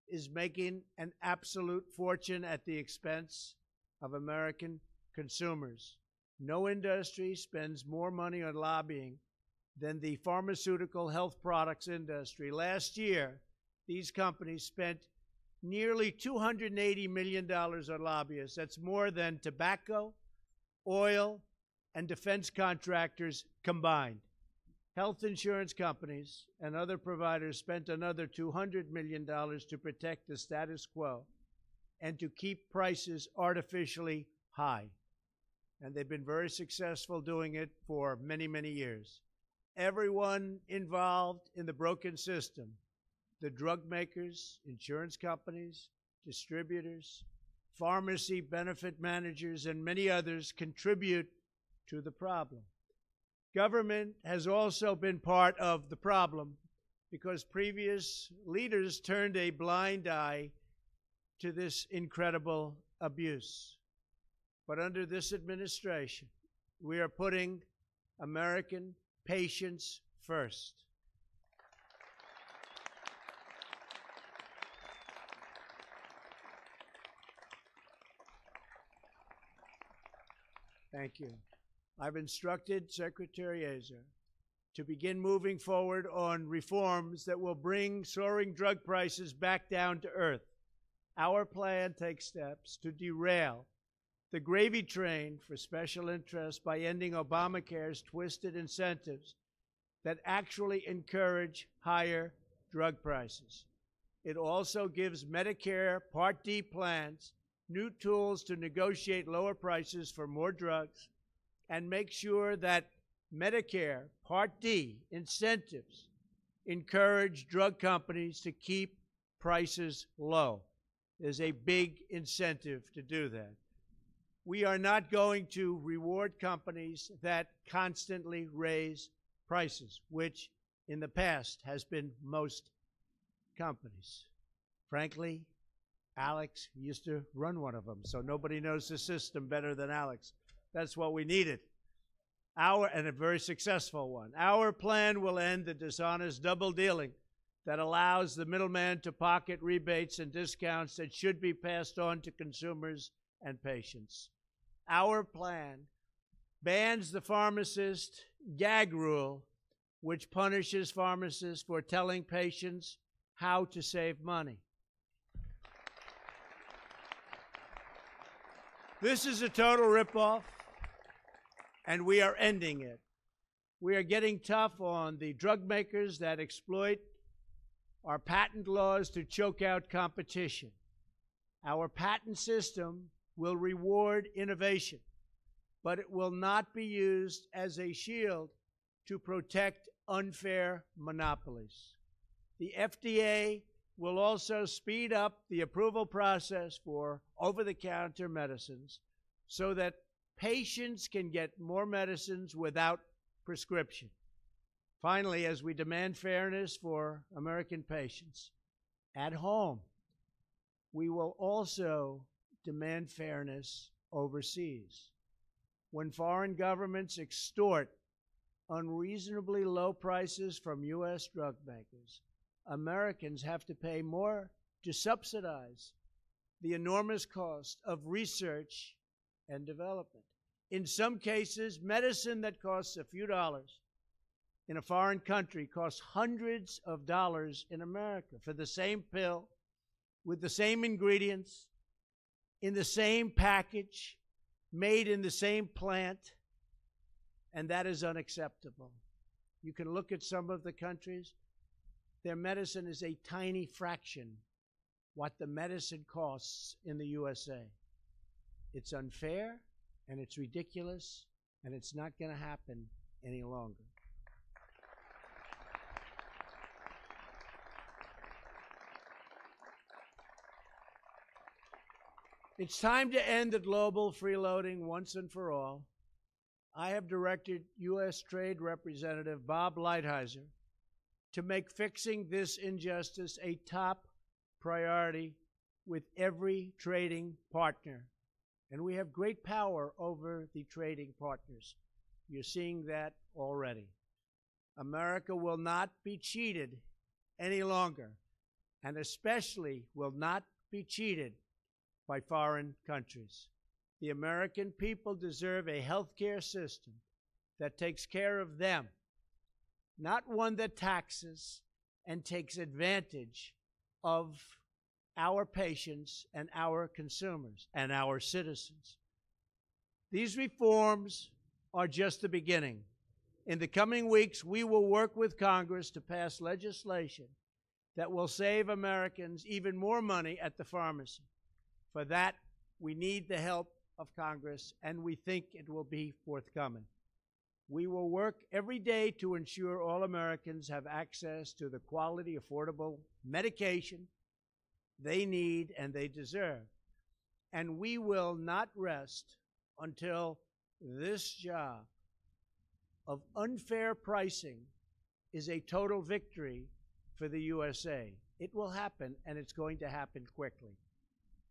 is making an absolute fortune at the expense of American consumers. No industry spends more money on lobbying than the pharmaceutical health products industry. Last year, these companies spent nearly $280 million on lobbyists. That's more than tobacco, oil, and defense contractors combined. Health insurance companies and other providers spent another $200 million to protect the status quo and to keep prices artificially high. And they've been very successful doing it for many, many years. Everyone involved in the broken system, the drug makers, insurance companies, distributors, pharmacy benefit managers, and many others contribute to the problem. Government has also been part of the problem because previous leaders turned a blind eye to this incredible abuse. But under this administration, we are putting American patients first. Thank you. I've instructed Secretary Azar to begin moving forward on reforms that will bring soaring drug prices back down to earth. Our plan takes steps to derail the gravy train for special interests by ending Obamacare's twisted incentives that actually encourage higher drug prices. It also gives Medicare Part D plans new tools to negotiate lower prices for more drugs and make sure that Medicare Part D incentives encourage drug companies to keep prices low. There's a big incentive to do that. We are not going to reward companies that constantly raise prices, which in the past has been most companies. Frankly, Alex used to run one of them, so nobody knows the system better than Alex. That's what we needed. And a very successful one. Our plan will end the dishonest double dealing that allows the middleman to pocket rebates and discounts that should be passed on to consumers and patients. Our plan bans the pharmacist gag rule, which punishes pharmacists for telling patients how to save money. This is a total ripoff, and we are ending it. We are getting tough on the drug makers that exploit our patent laws to choke out competition. Our patent system will reward innovation, but it will not be used as a shield to protect unfair monopolies. The FDA will also speed up the approval process for over-the-counter medicines so that patients can get more medicines without prescription. Finally, as we demand fairness for American patients at home, we will also demand fairness overseas. When foreign governments extort unreasonably low prices from U.S. drug makers, Americans have to pay more to subsidize the enormous cost of research and development. In some cases, medicine that costs a few dollars in a foreign country costs hundreds of dollars in America for the same pill, with the same ingredients, in the same package, made in the same plant, and that is unacceptable. You can look at some of the countries. Their medicine is a tiny fraction what the medicine costs in the USA. It's unfair, and it's ridiculous, and it's not going to happen any longer. It's time to end the global freeloading once and for all. I have directed U.S. Trade Representative Bob Lighthizer to make fixing this injustice a top priority with every trading partner. And we have great power over the trading partners. You're seeing that already. America will not be cheated any longer, and especially will not be cheated by foreign countries. The American people deserve a health care system that takes care of them, not one that taxes and takes advantage of our patients and our consumers and our citizens. These reforms are just the beginning. In the coming weeks, we will work with Congress to pass legislation that will save Americans even more money at the pharmacy. For that, we need the help of Congress, and we think it will be forthcoming. We will work every day to ensure all Americans have access to the quality, affordable medication they need and they deserve. And we will not rest until this job of unfair pricing is a total victory for the USA. It will happen, and it's going to happen quickly.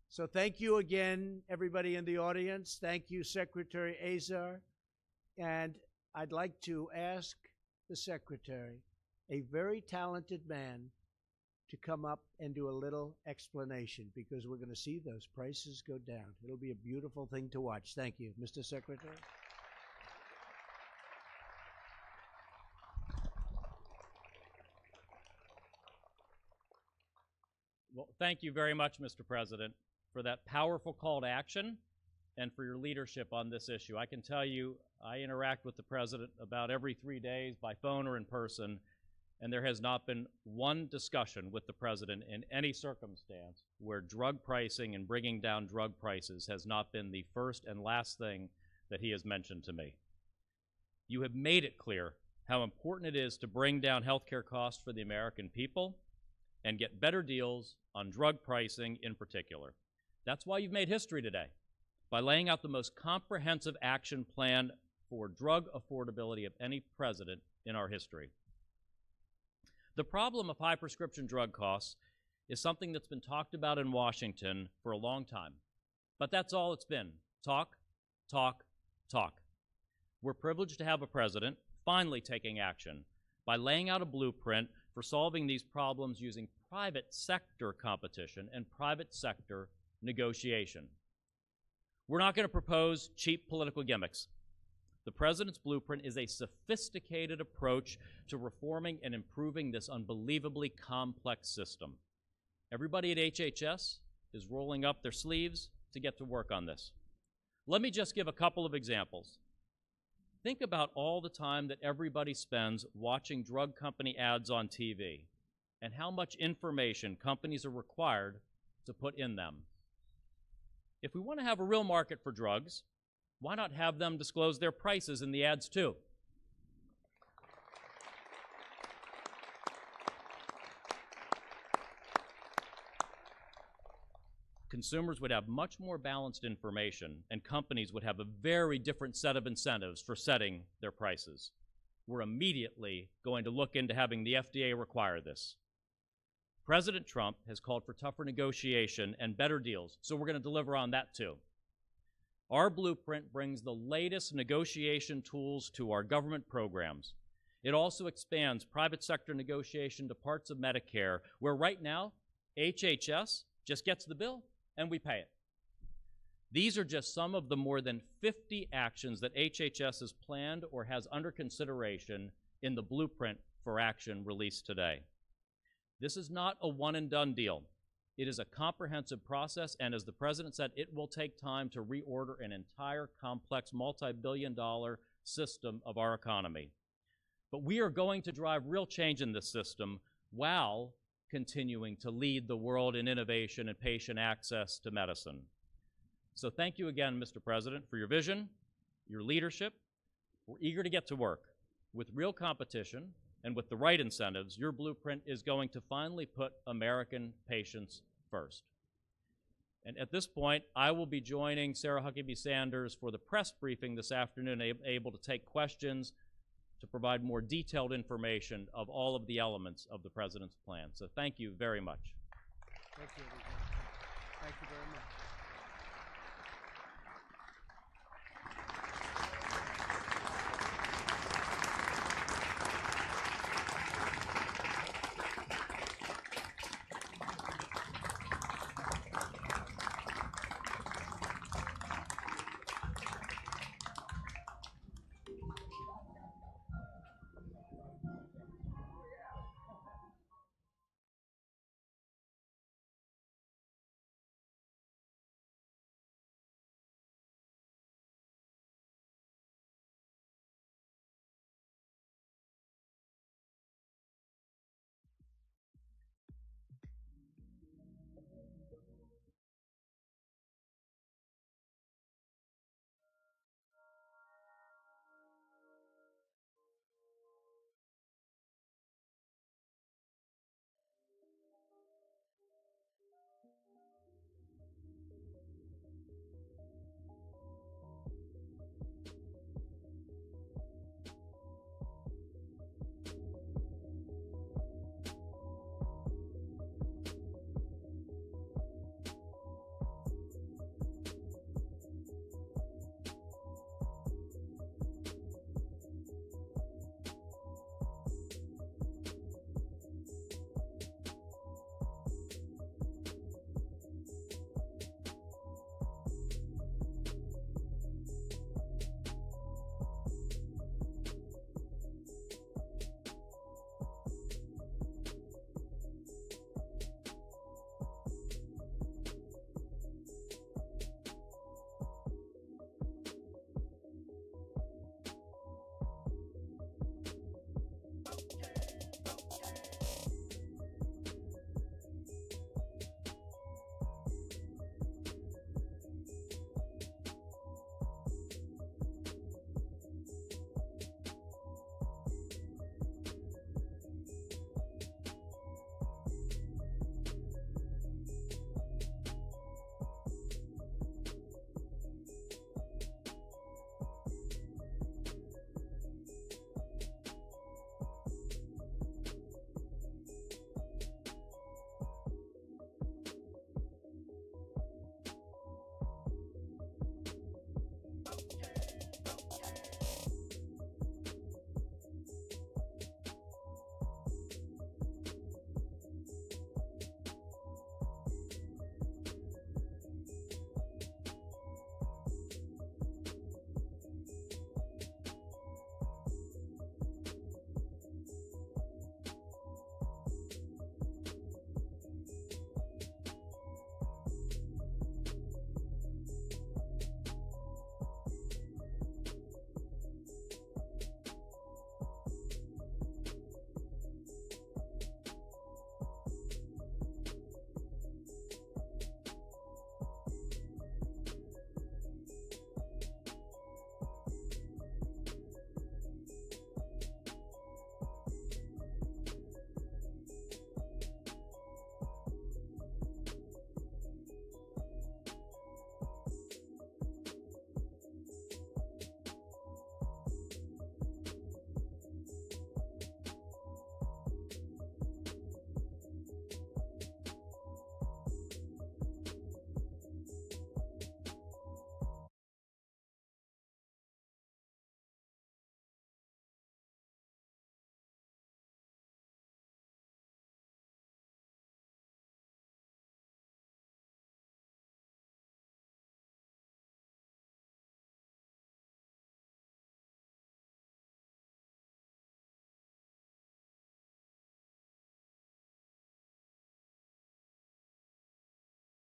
So thank you again, everybody in the audience. Thank you, Secretary Azar. And I'd like to ask the Secretary, a very talented man, to come up and do a little explanation, because we're going to see those prices go down. It'll be a beautiful thing to watch. Thank you, Mr. Secretary. Well, thank you very much, Mr. President, for that powerful call to action and for your leadership on this issue. I can tell you, I interact with the President about every 3 days by phone or in person, and there has not been one discussion with the President in any circumstance where drug pricing and bringing down drug prices has not been the first and last thing that he has mentioned to me. You have made it clear how important it is to bring down healthcare costs for the American people and get better deals on drug pricing in particular. That's why you've made history today, by laying out the most comprehensive action plan for drug affordability of any president in our history. The problem of high prescription drug costs is something that's been talked about in Washington for a long time, but that's all it's been. Talk, talk, talk. We're privileged to have a president finally taking action by laying out a blueprint for solving these problems using private sector competition and private sector negotiation. We're not going to propose cheap political gimmicks. The president's blueprint is a sophisticated approach to reforming and improving this unbelievably complex system. Everybody at HHS is rolling up their sleeves to get to work on this. Let me just give a couple of examples. Think about all the time that everybody spends watching drug company ads on TV and how much information companies are required to put in them. If we want to have a real market for drugs, why not have them disclose their prices in the ads too? Consumers would have much more balanced information, and companies would have a very different set of incentives for setting their prices. We're immediately going to look into having the FDA require this. President Trump has called for tougher negotiation and better deals, so we're going to deliver on that too. Our blueprint brings the latest negotiation tools to our government programs. It also expands private sector negotiation to parts of Medicare, where right now, HHS just gets the bill and we pay it. These are just some of the more than 50 actions that HHS has planned or has under consideration in the blueprint for action released today. This is not a one-and-done deal. It is a comprehensive process, and as the President said, it will take time to reorder an entire complex multi-billion-dollar system of our economy. But we are going to drive real change in this system while continuing to lead the world in innovation and patient access to medicine. So thank you again, Mr. President, for your vision, your leadership. We're eager to get to work. With real competition and with the right incentives, your blueprint is going to finally put American patients first. And at this point, I will be joining Sarah Huckabee Sanders for the press briefing this afternoon, able to take questions to provide more detailed information of all of the elements of the President's plan. So thank you very much. Thank you, everybody. Thank you very much.